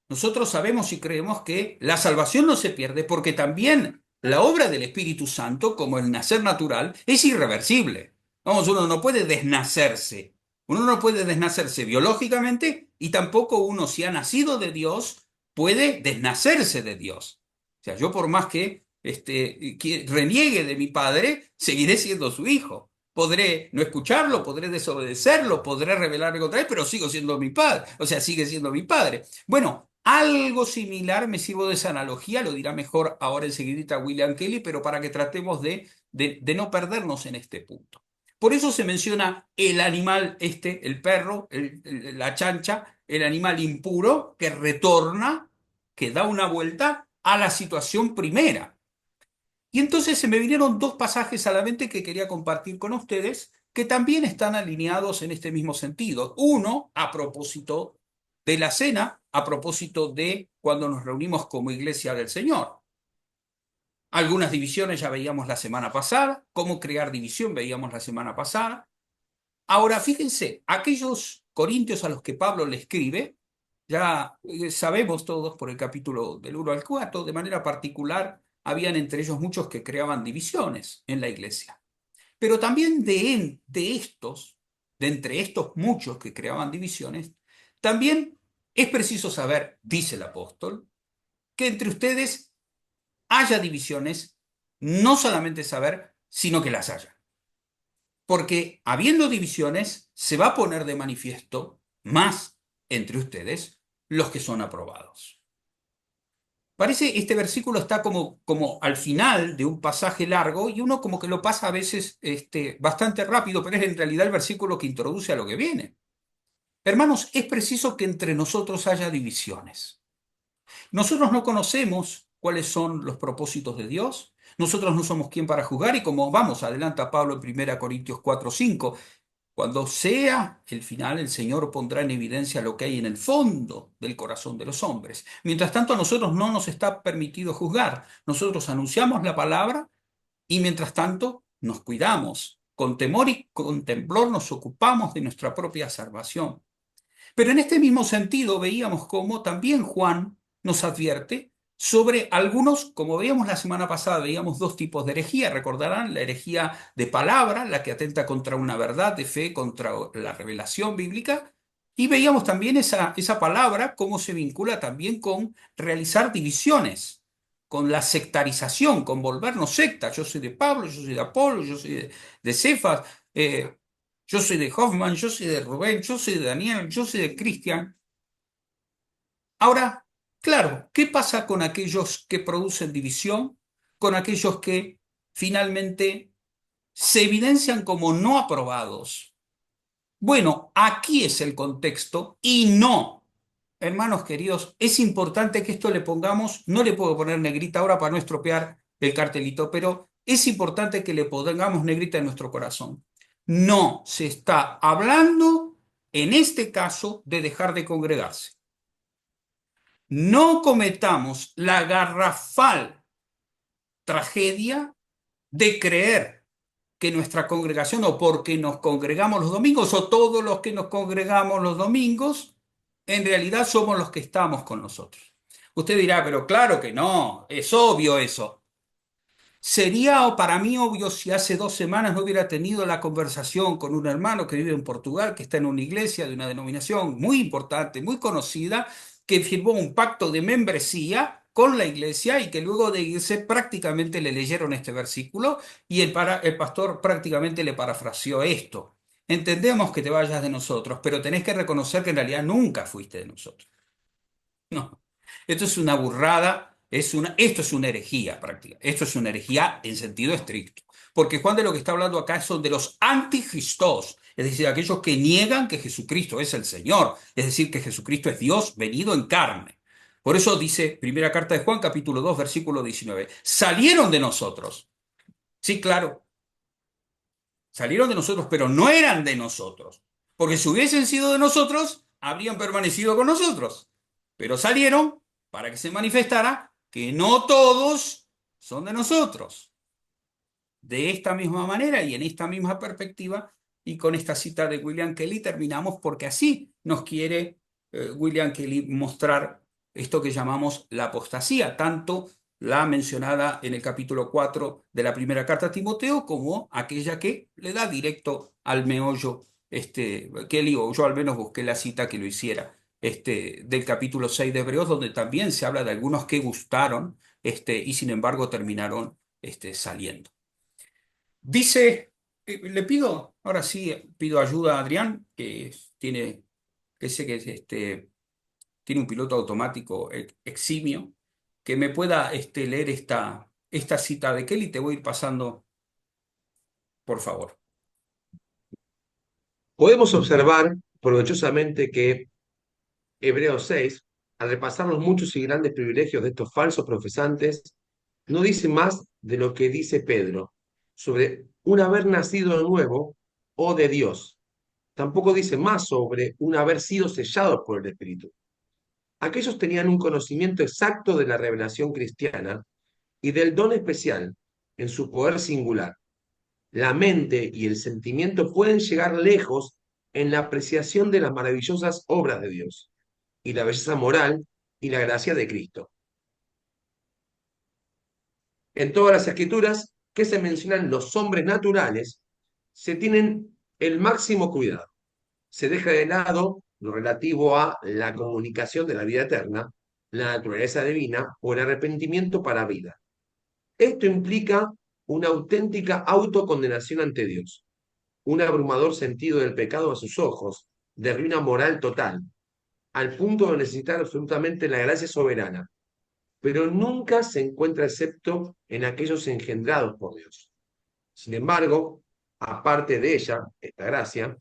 nosotros sabemos y creemos que la salvación no se pierde porque también la obra del Espíritu Santo, como el nacer natural, es irreversible. Vamos, uno no puede desnacerse. Uno no puede desnacerse biológicamente y tampoco uno, si ha nacido de Dios, puede desnacerse de Dios. O sea, yo por más que reniegue de mi padre, seguiré siendo su hijo. Podré no escucharlo, podré desobedecerlo, podré rebelarme contra él, pero sigo siendo mi padre. O sea, sigue siendo mi padre. Bueno, algo similar, me sirvo de esa analogía, lo dirá mejor ahora enseguidita William Kelly, pero para que tratemos de no perdernos en este punto. Por eso se menciona el animal el perro, la chancha, el animal impuro que retorna, que da una vuelta a la situación primera. Y entonces se me vinieron dos pasajes a la mente que quería compartir con ustedes, que también están alineados en este mismo sentido. Uno, a propósito de la cena, a propósito de cuando nos reunimos como iglesia del Señor. Algunas divisiones ya veíamos la semana pasada, cómo crear división veíamos la semana pasada. Ahora, fíjense, aquellos corintios a los que Pablo le escribe, ya sabemos todos por el capítulo del 1 al 4, de manera particular, habían entre ellos muchos que creaban divisiones en la iglesia. Pero también de entre estos muchos que creaban divisiones, también es preciso saber, dice el apóstol, que entre ustedes haya divisiones, no solamente saber, sino que las haya. Porque habiendo divisiones, se va a poner de manifiesto más entre ustedes los que son aprobados. Parece este versículo está como al final de un pasaje largo y uno como que lo pasa a veces bastante rápido, pero es en realidad el versículo que introduce a lo que viene. Hermanos, es preciso que entre nosotros haya divisiones. Nosotros no conocemos cuáles son los propósitos de Dios. Nosotros no somos quien para juzgar y como adelanta Pablo en 1 Corintios 4:5, cuando sea el final, el Señor pondrá en evidencia lo que hay en el fondo del corazón de los hombres. Mientras tanto, a nosotros no nos está permitido juzgar. Nosotros anunciamos la palabra y mientras tanto nos cuidamos. Con temor y con temblor nos ocupamos de nuestra propia salvación. Pero en este mismo sentido veíamos cómo también Juan nos advierte sobre algunos, como veíamos la semana pasada, veíamos dos tipos de herejía, recordarán, la herejía de palabra, la que atenta contra una verdad de fe, contra la revelación bíblica, y veíamos también esa palabra, cómo se vincula también con realizar divisiones, con la sectarización, con volvernos sectas. Yo soy de Pablo, yo soy de Apolo, yo soy de Cefas, yo soy de Hoffman, yo soy de Rubén, yo soy de Daniel, yo soy de Cristian. Ahora, claro, ¿qué pasa con aquellos que producen división? Con aquellos que finalmente se evidencian como no aprobados. Bueno, aquí es el contexto y no, hermanos queridos, es importante que esto le pongamos, no le puedo poner negrita ahora para no estropear el cartelito, pero es importante que le pongamos negrita en nuestro corazón. No se está hablando, en este caso, de dejar de congregarse. No cometamos la garrafal tragedia de creer que nuestra congregación, o porque nos congregamos los domingos, o todos los que nos congregamos los domingos, en realidad somos los que estamos con nosotros. Usted dirá, pero claro que no, es obvio eso. Sería para mí obvio si hace 2 semanas no hubiera tenido la conversación con un hermano que vive en Portugal, que está en una iglesia de una denominación muy importante, muy conocida, que firmó un pacto de membresía con la iglesia y que luego de irse prácticamente le leyeron este versículo y el pastor prácticamente le parafraseó esto. Entendemos que te vayas de nosotros, pero tenés que reconocer que en realidad nunca fuiste de nosotros. No, esto es una burrada, esto es una herejía práctica, esto es una herejía en sentido estricto, porque Juan de lo que está hablando acá son de los anticristos, es decir, aquellos que niegan que Jesucristo es el Señor, es decir, que Jesucristo es Dios venido en carne. Por eso dice, primera carta de Juan, capítulo 2, versículo 19, salieron de nosotros. Sí, claro, salieron de nosotros, pero no eran de nosotros, porque si hubiesen sido de nosotros, habrían permanecido con nosotros, pero salieron para que se manifestara que no todos son de nosotros. De esta misma manera y en esta misma perspectiva, y con esta cita de William Kelly terminamos, porque así nos quiere William Kelly mostrar esto que llamamos la apostasía, tanto la mencionada en el capítulo 4 de la primera carta a Timoteo, como aquella que le da directo al meollo, Kelly, o yo al menos busqué la cita que lo hiciera, del capítulo 6 de Hebreos, donde también se habla de algunos que gustaron, y sin embargo terminaron, saliendo. Dice, le pido, ahora sí, pido ayuda a Adrián, que sé que tiene un piloto automático eximio, que me pueda leer esta cita de Kelly. Te voy a ir pasando, por favor. Podemos observar provechosamente que Hebreos 6, al repasar los muchos y grandes privilegios de estos falsos profesantes, no dice más de lo que dice Pedro sobre un haber nacido de nuevo o de Dios. Tampoco dice más sobre un haber sido sellados por el Espíritu. Aquellos tenían un conocimiento exacto de la revelación cristiana y del don especial en su poder singular. La mente y el sentimiento pueden llegar lejos en la apreciación de las maravillosas obras de Dios y la belleza moral y la gracia de Cristo. En todas las escrituras que se mencionan los hombres naturales, se tienen el máximo cuidado. Se deja de lado lo relativo a la comunicación de la vida eterna, la naturaleza divina o el arrepentimiento para vida. Esto implica una auténtica autocondenación ante Dios, un abrumador sentido del pecado a sus ojos, de ruina moral total, al punto de necesitar absolutamente la gracia soberana, pero nunca se encuentra excepto en aquellos engendrados por Dios. Sin embargo, aparte de ella, esta gracia,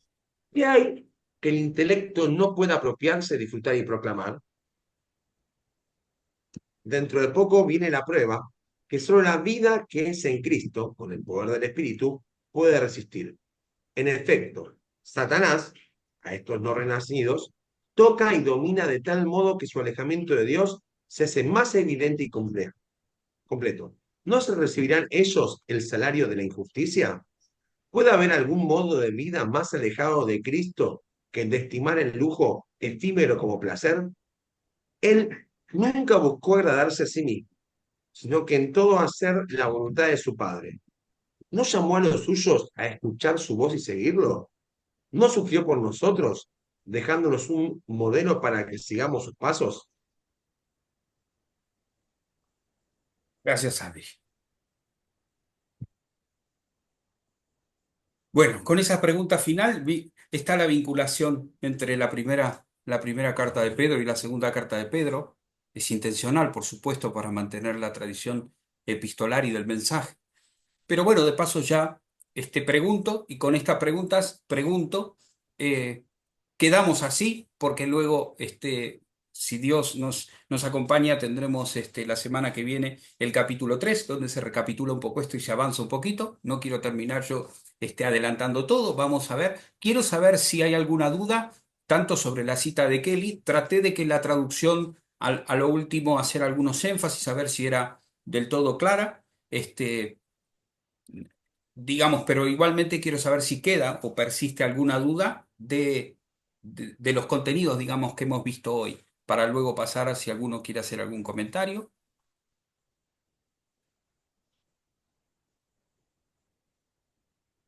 ¿qué hay que el intelecto no pueda apropiarse, disfrutar y proclamar? Dentro de poco viene la prueba que solo la vida que es en Cristo, con el poder del Espíritu, puede resistir. En efecto, Satanás, a estos no renacidos, toca y domina de tal modo que su alejamiento de Dios se hace más evidente y completo. ¿No se recibirán ellos el salario de la injusticia? ¿Puede haber algún modo de vida más alejado de Cristo que el de estimar el lujo efímero como placer? Él nunca buscó agradarse a sí mismo, sino que en todo hacer la voluntad de su Padre. ¿No llamó a los suyos a escuchar su voz y seguirlo? ¿No sufrió por nosotros, dejándonos un modelo para que sigamos sus pasos? Gracias, Andy. Bueno, con esa pregunta final está la vinculación entre la primera carta de Pedro y la segunda carta de Pedro. Es intencional, por supuesto, para mantener la tradición epistolar y del mensaje. Pero bueno, de paso ya pregunto, y con estas preguntas pregunto, quedamos así, porque luego si Dios nos acompaña, tendremos la semana que viene el capítulo 3 donde se recapitula un poco esto y se avanza un poquito. No quiero terminar yo adelantando todo. Vamos a ver. Quiero saber si hay alguna duda, tanto sobre la cita de Kelly. Traté de que la traducción, a lo último, hacer algunos énfasis, a ver si era del todo clara. Digamos, pero igualmente quiero saber si queda o persiste alguna duda de los contenidos, digamos, que hemos visto hoy, para luego pasar a si alguno quiere hacer algún comentario.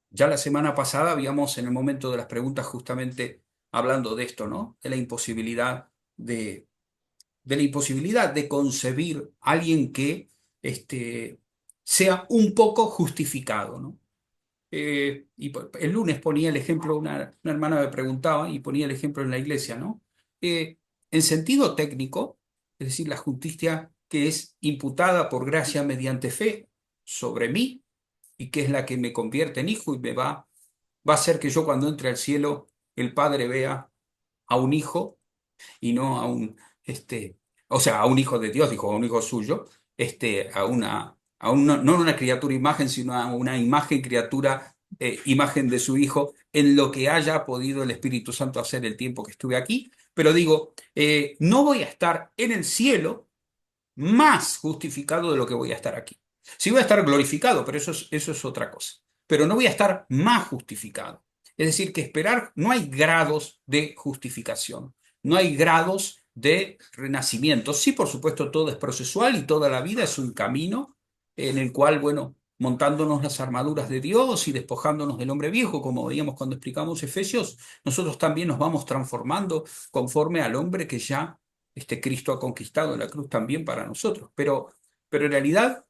Ya la semana pasada habíamos en el momento de las preguntas justamente hablando de esto, ¿no? De la imposibilidad de concebir a alguien que sea un poco justificado, ¿no? El lunes ponía el ejemplo, una hermana me preguntaba y ponía el ejemplo en la iglesia, ¿no? En sentido técnico, es decir, la justicia que es imputada por gracia mediante fe sobre mí y que es la que me convierte en hijo y va a hacer que yo cuando entre al cielo el Padre vea a un hijo y no a o sea, a un hijo de Dios, dijo, a un hijo suyo, no una criatura imagen, sino a una imagen criatura, imagen de su hijo, en lo que haya podido el Espíritu Santo hacer el tiempo que estuve aquí. Pero digo, no voy a estar en el cielo más justificado de lo que voy a estar aquí. Sí voy a estar glorificado, pero eso es otra cosa. Pero no voy a estar más justificado. Es decir, que esperar, no hay grados de justificación, no hay grados de renacimiento. Sí, por supuesto, todo es procesual y toda la vida es un camino en el cual, bueno, montándonos las armaduras de Dios y despojándonos del hombre viejo, como veíamos cuando explicamos Efesios, nosotros también nos vamos transformando conforme al hombre que ya Cristo ha conquistado en la cruz también para nosotros. Pero en realidad,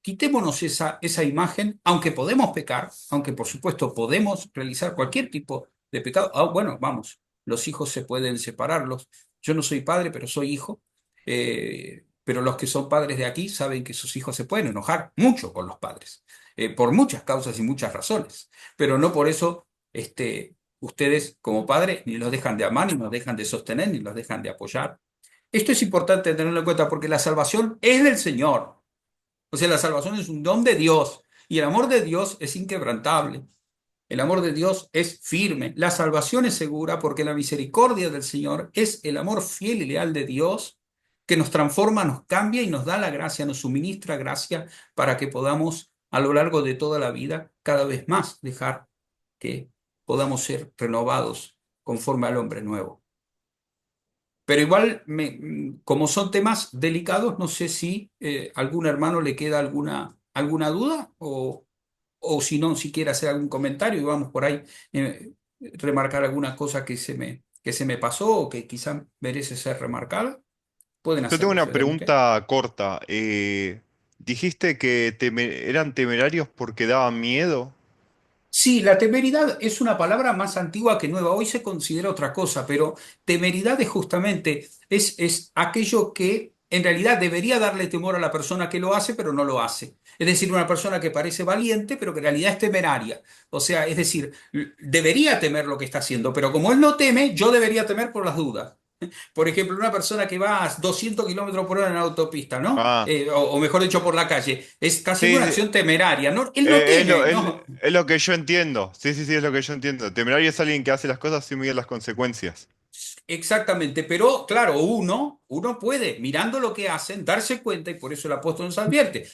quitémonos esa imagen, aunque podemos pecar, aunque por supuesto podemos realizar cualquier tipo de pecado. Bueno, vamos, los hijos se pueden separarlos. Yo no soy padre, pero soy hijo. Pero los que son padres de aquí saben que sus hijos se pueden enojar mucho con los padres, por muchas causas y muchas razones. Pero no por eso ustedes como padres ni los dejan de amar, ni los dejan de sostener, ni los dejan de apoyar. Esto es importante tenerlo en cuenta porque la salvación es del Señor. O sea, la salvación es un don de Dios y el amor de Dios es inquebrantable. El amor de Dios es firme. La salvación es segura porque la misericordia del Señor es el amor fiel y leal de Dios que nos transforma, nos cambia y nos da la gracia, nos suministra gracia para que podamos a lo largo de toda la vida cada vez más dejar que podamos ser renovados conforme al hombre nuevo. Pero igual, como son temas delicados, no sé si algún hermano le queda alguna duda o si no, si quiere hacer algún comentario y vamos por ahí, remarcar alguna cosa que se me pasó o que quizá merece ser remarcada. Pueden Yo tengo hacerlo, una Federica. pregunta corta. Dijiste que eran temerarios porque daban miedo. Sí, la temeridad es una palabra más antigua que nueva. Hoy se considera otra cosa, pero temeridad es justamente es aquello que en realidad debería darle temor a la persona que lo hace, pero no lo hace. Es decir, una persona que parece valiente, pero que en realidad es temeraria. O sea, es decir, debería temer lo que está haciendo, pero como él no teme, yo debería temer por las dudas. Por ejemplo, una persona que va a 200 kilómetros por hora en la autopista, ¿no? Ah, O mejor dicho, por la calle, está haciendo una sí, acción temeraria, ¿no? Él no teme, ¿no? es lo que yo entiendo. Sí, sí, sí, es lo que yo entiendo. Temerario es alguien que hace las cosas sin medir las consecuencias. Exactamente, pero claro, uno puede, mirando lo que hacen, darse cuenta, y por eso el apóstol nos advierte.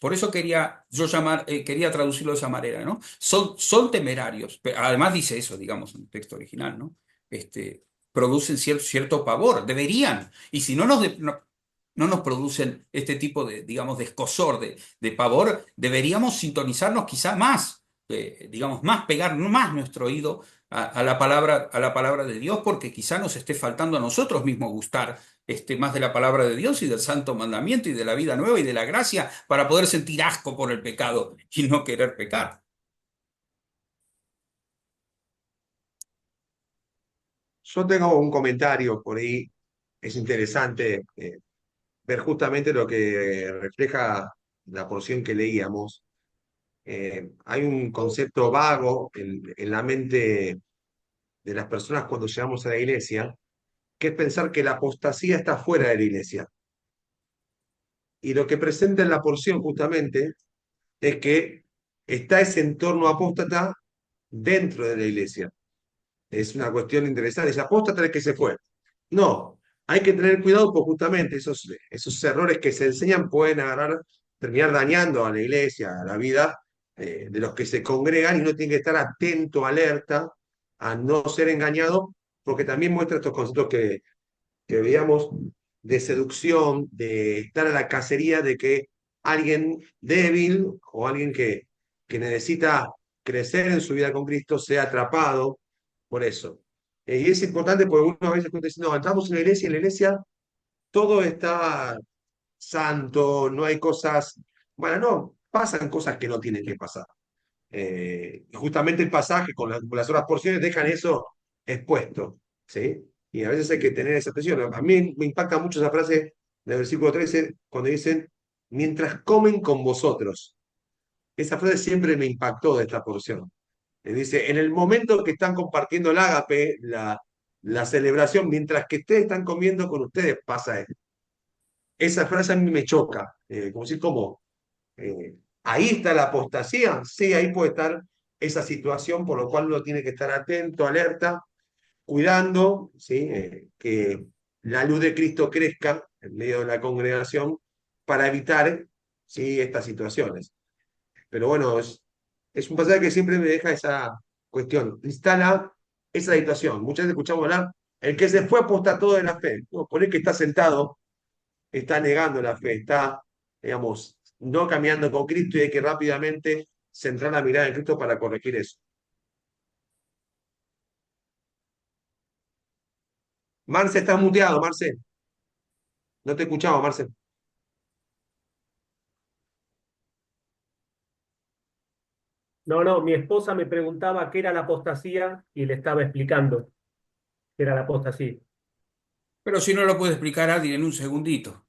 Por eso quería traducirlo de esa manera, ¿no? Son temerarios, pero además dice eso, digamos, en el texto original, ¿no? Este, producen cierto pavor, deberían, y si no nos producen este tipo de, digamos, de escozor, de pavor, deberíamos sintonizarnos quizá más, digamos, más, pegar más nuestro oído a la palabra de Dios, porque quizá nos esté faltando a nosotros mismos gustar más de la palabra de Dios y del santo mandamiento y de la vida nueva y de la gracia para poder sentir asco por el pecado y no querer pecar. Yo tengo un comentario por ahí. Es interesante ver justamente lo que refleja la porción que leíamos. Hay un concepto vago en la mente de las personas cuando llegamos a la iglesia, que es pensar que la apostasía está fuera de la iglesia. Y lo que presenta en la porción justamente es que está ese entorno apóstata dentro de la iglesia. Es una cuestión interesante. Ese apóstata es que se fue. No, hay que tener cuidado porque justamente esos errores que se enseñan pueden terminar dañando a la iglesia, a la vida de los que se congregan y uno tiene que estar atento, alerta a no ser engañado, porque también muestra estos conceptos que veíamos de seducción, de estar a la cacería de que alguien débil o alguien que necesita crecer en su vida con Cristo sea atrapado por eso. Y es importante porque uno a veces dice, no, entramos en la iglesia y en la iglesia todo está santo, no hay cosas, bueno, no, pasan cosas que no tienen que pasar. Justamente el pasaje con las otras porciones dejan eso expuesto, ¿sí? Y a veces hay que tener esa atención. A mí me impacta mucho esa frase del versículo 13 cuando dicen, mientras comen con vosotros. Esa frase siempre me impactó de esta porción. Dice, en el momento que están compartiendo el ágape, la celebración, mientras que ustedes están comiendo con ustedes, pasa esto. Esa frase a mí me choca, como si como ahí está la apostasía, sí, ahí puede estar esa situación, por lo cual uno tiene que estar atento, alerta, cuidando, ¿sí? Que la luz de Cristo crezca en medio de la congregación para evitar, ¿sí? Estas situaciones. Pero bueno, es un pasaje que siempre me deja esa cuestión, instala esa situación. Muchas veces escuchamos hablar, el que se fue apostató de la fe. No, por el que está sentado está negando la fe, está, digamos, no caminando con Cristo y hay que rápidamente centrar la mirada en Cristo para corregir eso. Marce, estás muteado, Marce. No te escuchamos, Marce. No, no, mi esposa me preguntaba qué era la apostasía y le estaba explicando qué era la apostasía. Pero si no lo puede explicar Adri en un segundito.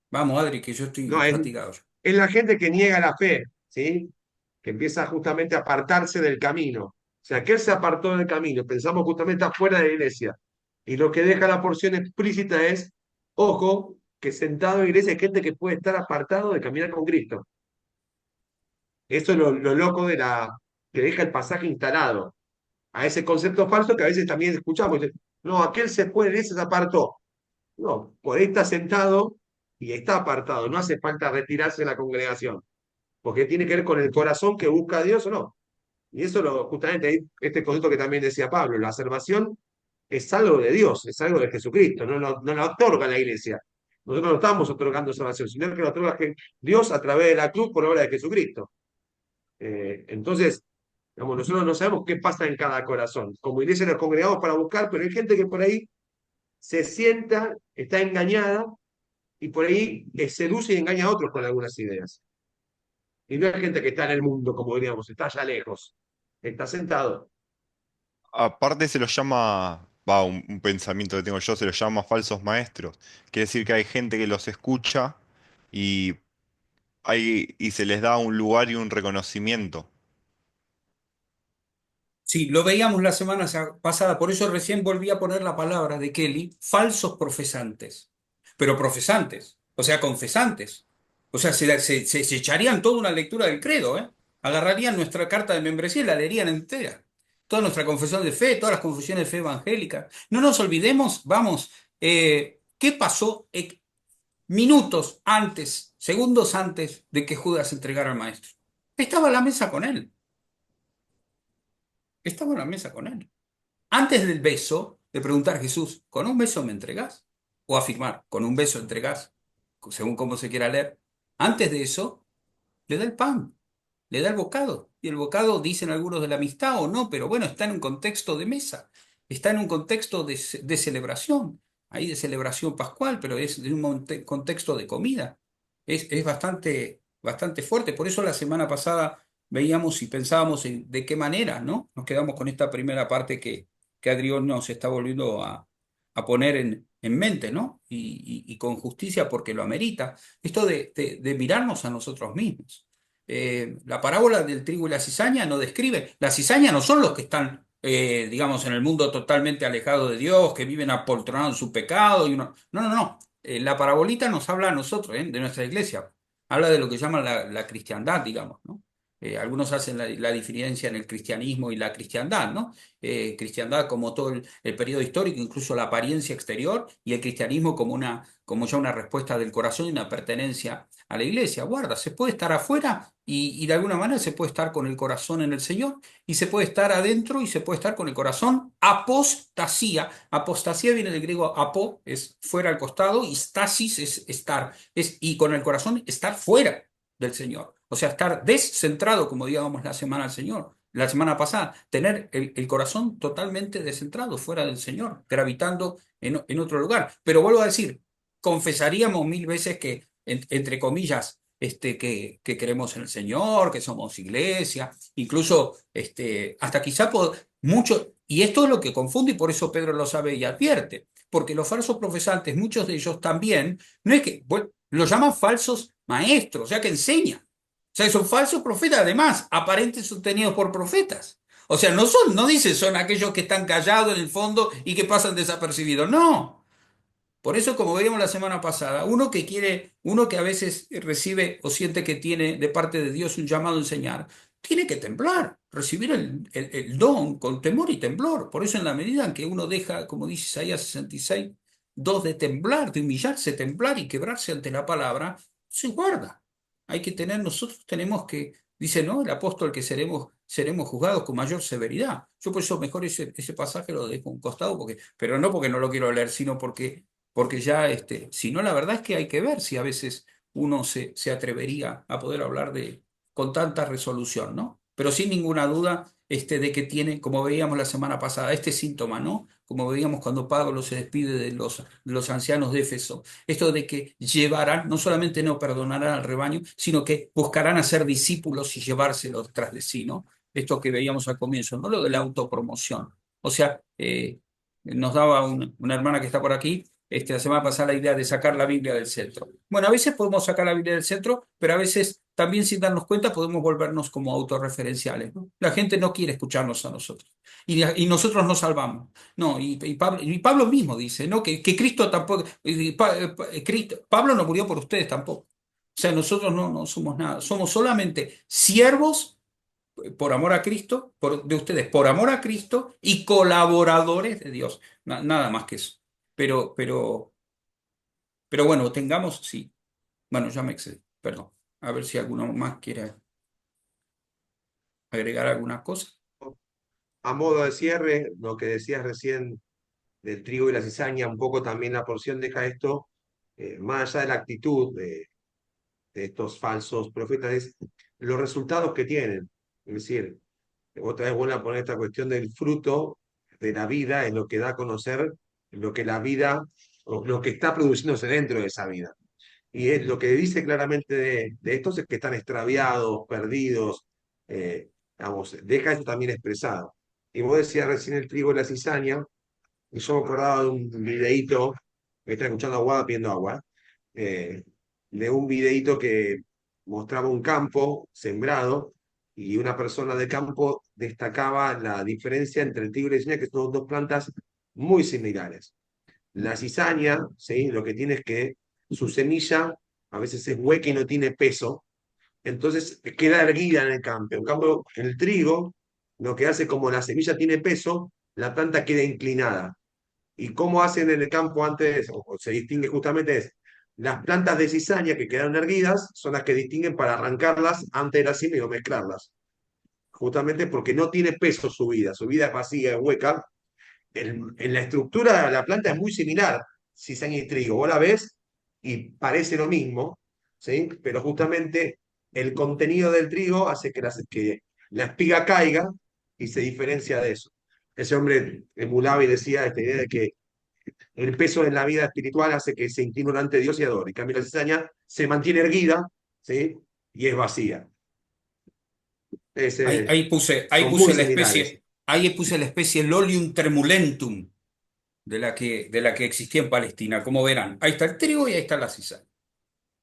Vamos, Adri, que yo estoy No, fatigado. es la gente que niega la fe, ¿sí? Que empieza justamente a apartarse del camino. O sea, que él se apartó del camino. Pensamos justamente afuera de la iglesia. Y lo que deja la porción explícita es, ojo, que sentado en la iglesia hay gente que puede estar apartado de caminar con Cristo. Eso es lo loco que deja el pasaje instalado. A ese concepto falso que a veces también escuchamos. No, aquel se fue, ese se apartó. No, por ahí está sentado y está apartado. No hace falta retirarse de la congregación, porque tiene que ver con el corazón que busca a Dios o no. Y eso justamente ahí, este concepto que también decía Pablo, la salvación es algo de Dios, es algo de Jesucristo, no la otorga la iglesia. Nosotros no estamos otorgando salvación, sino que la otorga Dios a través de la cruz por obra de Jesucristo. Entonces, digamos, nosotros no sabemos qué pasa en cada corazón. Como iglesia nos congregamos para buscar, pero hay gente que por ahí se sienta, está engañada y por ahí seduce y engaña a otros con algunas ideas. Y no hay gente que está en el mundo, como diríamos, está allá lejos, está sentado. Aparte se los llama, un pensamiento que tengo yo, se los llama falsos maestros. Quiere decir que hay gente que los escucha y, y se les da un lugar y un reconocimiento. Sí, lo veíamos la semana pasada, por eso recién volví a poner la palabra de Kelly, falsos profesantes, pero profesantes, o sea, confesantes. O sea, se echarían toda una lectura del credo, ¿eh? Agarrarían nuestra carta de membresía y la leerían entera. Toda nuestra confesión de fe, todas las confesiones de fe evangélicas. No nos olvidemos, vamos, ¿qué pasó minutos antes, segundos antes de que Judas entregara al maestro? Estaba a la mesa con él. Estaba a la mesa con él. Antes del beso, de preguntar a Jesús, ¿con un beso me entregás? O afirmar, ¿con un beso entregás? Según cómo se quiera leer. Antes de eso, le da el pan, le da el bocado. Y el bocado, dicen algunos, de la amistad o no, pero bueno, está en un contexto de mesa, está en un contexto de celebración, ahí de celebración pascual, pero es de un contexto de comida. Es bastante fuerte. Por eso la semana pasada veíamos y pensábamos en de qué manera, ¿no? Nos quedamos con esta primera parte que Adrián nos está volviendo a poner en mente, ¿no? Y con justicia porque lo amerita. Esto de mirarnos a nosotros mismos. La parábola del trigo y la cizaña no describe, la cizaña no son los que están digamos, en el mundo totalmente alejado de Dios, que viven apoltronados en su pecado. No, no, no. La parabolita nos habla a nosotros, de nuestra iglesia. Habla de lo que llaman la cristiandad, digamos, ¿no? Algunos hacen la diferencia en el cristianismo y la cristiandad, ¿no? Cristiandad como todo el periodo histórico, incluso la apariencia exterior, y el cristianismo como ya una respuesta del corazón y una pertenencia a la iglesia. Guarda, se puede estar afuera y de alguna manera se puede estar con el corazón en el Señor, y se puede estar adentro y se puede estar con el corazón. Apostasía. Apostasía viene del griego apo, es fuera al costado, y stasis es estar. Y con el corazón estar fuera del Señor. O sea, estar descentrado, como digamos la semana del Señor. La semana pasada, tener el corazón totalmente descentrado, fuera del Señor, gravitando en otro lugar. Pero vuelvo a decir, confesaríamos mil veces que, entre comillas, que creemos en el Señor, que somos iglesia, incluso hasta quizá mucho, y esto es lo que confunde, y por eso Pedro lo sabe y advierte, porque los falsos profesantes, muchos de ellos también, no es que, bueno, los llaman falsos maestros, o sea que enseñan. O sea, son falsos profetas, además, aparentes sostenidos por profetas. O sea, no dice son aquellos que están callados en el fondo y que pasan desapercibidos. No. Por eso, como veíamos la semana pasada, uno que a veces recibe o siente que tiene de parte de Dios un llamado a enseñar, tiene que temblar, recibir el don con temor y temblor. Por eso, en la medida en que uno deja, como dice Isaías 66, dos de temblar, de humillarse, temblar y quebrarse ante la palabra, se guarda. Nosotros tenemos que, dice, ¿no? El apóstol, que seremos juzgados con mayor severidad. Yo por eso mejor ese pasaje lo dejo a un costado, pero no porque no lo quiero leer, sino porque ya, si no, la verdad es que hay que ver si a veces uno se atrevería a poder hablar con tanta resolución, ¿no? Pero sin ninguna duda, de que tiene, como veíamos la semana pasada, este síntoma, ¿no? Como veíamos cuando Pablo se despide de los ancianos de Éfeso, esto de que llevarán, no solamente no perdonarán al rebaño, sino que buscarán hacer discípulos y llevárselos tras de sí, ¿no? Esto que veíamos al comienzo, ¿no? Lo de la autopromoción. O sea, nos daba una hermana que está por aquí, la semana pasada, la idea de sacar la Biblia del centro. Bueno, a veces podemos sacar la Biblia del centro, pero a veces también, sin darnos cuenta, podemos volvernos como autorreferenciales, ¿no? La gente no quiere escucharnos a nosotros y nosotros nos salvamos. No, y Pablo mismo dice, ¿no? Que Cristo tampoco, Pablo no murió por ustedes tampoco. O sea, nosotros no somos nada, somos solamente siervos por amor a Cristo, de ustedes, por amor a Cristo, y colaboradores de Dios. Nada más que eso. Pero, pero, pero bueno, sí. Bueno, ya me excedí, perdón. A ver si alguno más quiere agregar alguna cosa. A modo de cierre, lo que decías recién del trigo y la cizaña, un poco también la porción deja esto, más allá de la actitud de estos falsos profetas, es los resultados que tienen. Es decir, otra vez vuelvo a poner esta cuestión del fruto de la vida, es lo que da a conocer lo que la vida, o lo que está produciéndose dentro de esa vida. Y es, lo que dice claramente de estos es que están extraviados, perdidos, vamos, deja eso también expresado. Y vos decías recién el trigo y la cizaña, y yo me acordaba de un videíto, que está escuchando Aguada pidiendo agua, de un videíto que mostraba un campo sembrado y una persona de campo destacaba la diferencia entre el trigo y la cizaña, que son dos plantas muy similares. La cizaña, ¿sí? Lo que tiene es que su semilla a veces es hueca y no tiene peso, entonces queda erguida en el campo. En cambio, en el trigo, lo que hace, como la semilla tiene peso, la planta queda inclinada. ¿Y cómo hacen en el campo antes, o se distingue justamente es, las plantas de cizaña que quedaron erguidas son las que distinguen para arrancarlas antes de la cima y no mezclarlas? Justamente porque no tiene peso su vida es vacía, es hueca. En la estructura la planta es muy similar, cizaña y trigo. Vos la ves y parece lo mismo, ¿sí? Pero justamente el contenido del trigo hace que la espiga caiga y se diferencia de eso. Ese hombre emulaba y decía esta idea de que el peso en la vida espiritual hace que se incline ante Dios y adore. En cambio, la cizaña se mantiene erguida, ¿sí? Y es vacía. Ahí, ahí puse, ahí Son muy puse la similares. especie, ahí puse la especie Lolium tremulentum de la que existía en Palestina. Como verán, ahí está el trigo y ahí está la cizaña.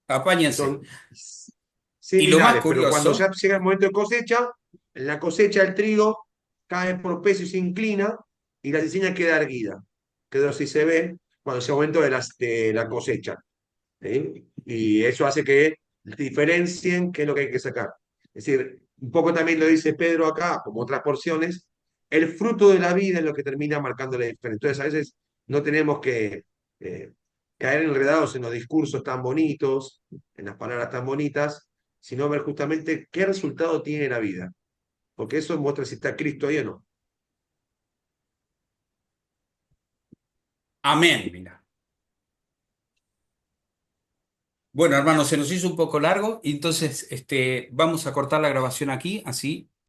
Apáñense. Son Y lo más similares, pero cuando ya curioso, llega el momento de cosecha, en la cosecha del trigo cae por peso y se inclina, y la cizaña queda erguida. Que así se ve cuando es el momento de la cosecha. ¿Sí? Y eso hace que diferencien qué es lo que hay que sacar. Es decir, un poco también lo dice Pedro acá, como otras porciones, el fruto de la vida es lo que termina marcando la diferencia. Entonces, a veces no tenemos que caer enredados en los discursos tan bonitos, en las palabras tan bonitas, sino ver justamente qué resultado tiene la vida. Porque eso muestra si está Cristo ahí o no. Amén, mira. Bueno, hermano, se nos hizo un poco largo, y entonces vamos a cortar la grabación aquí, así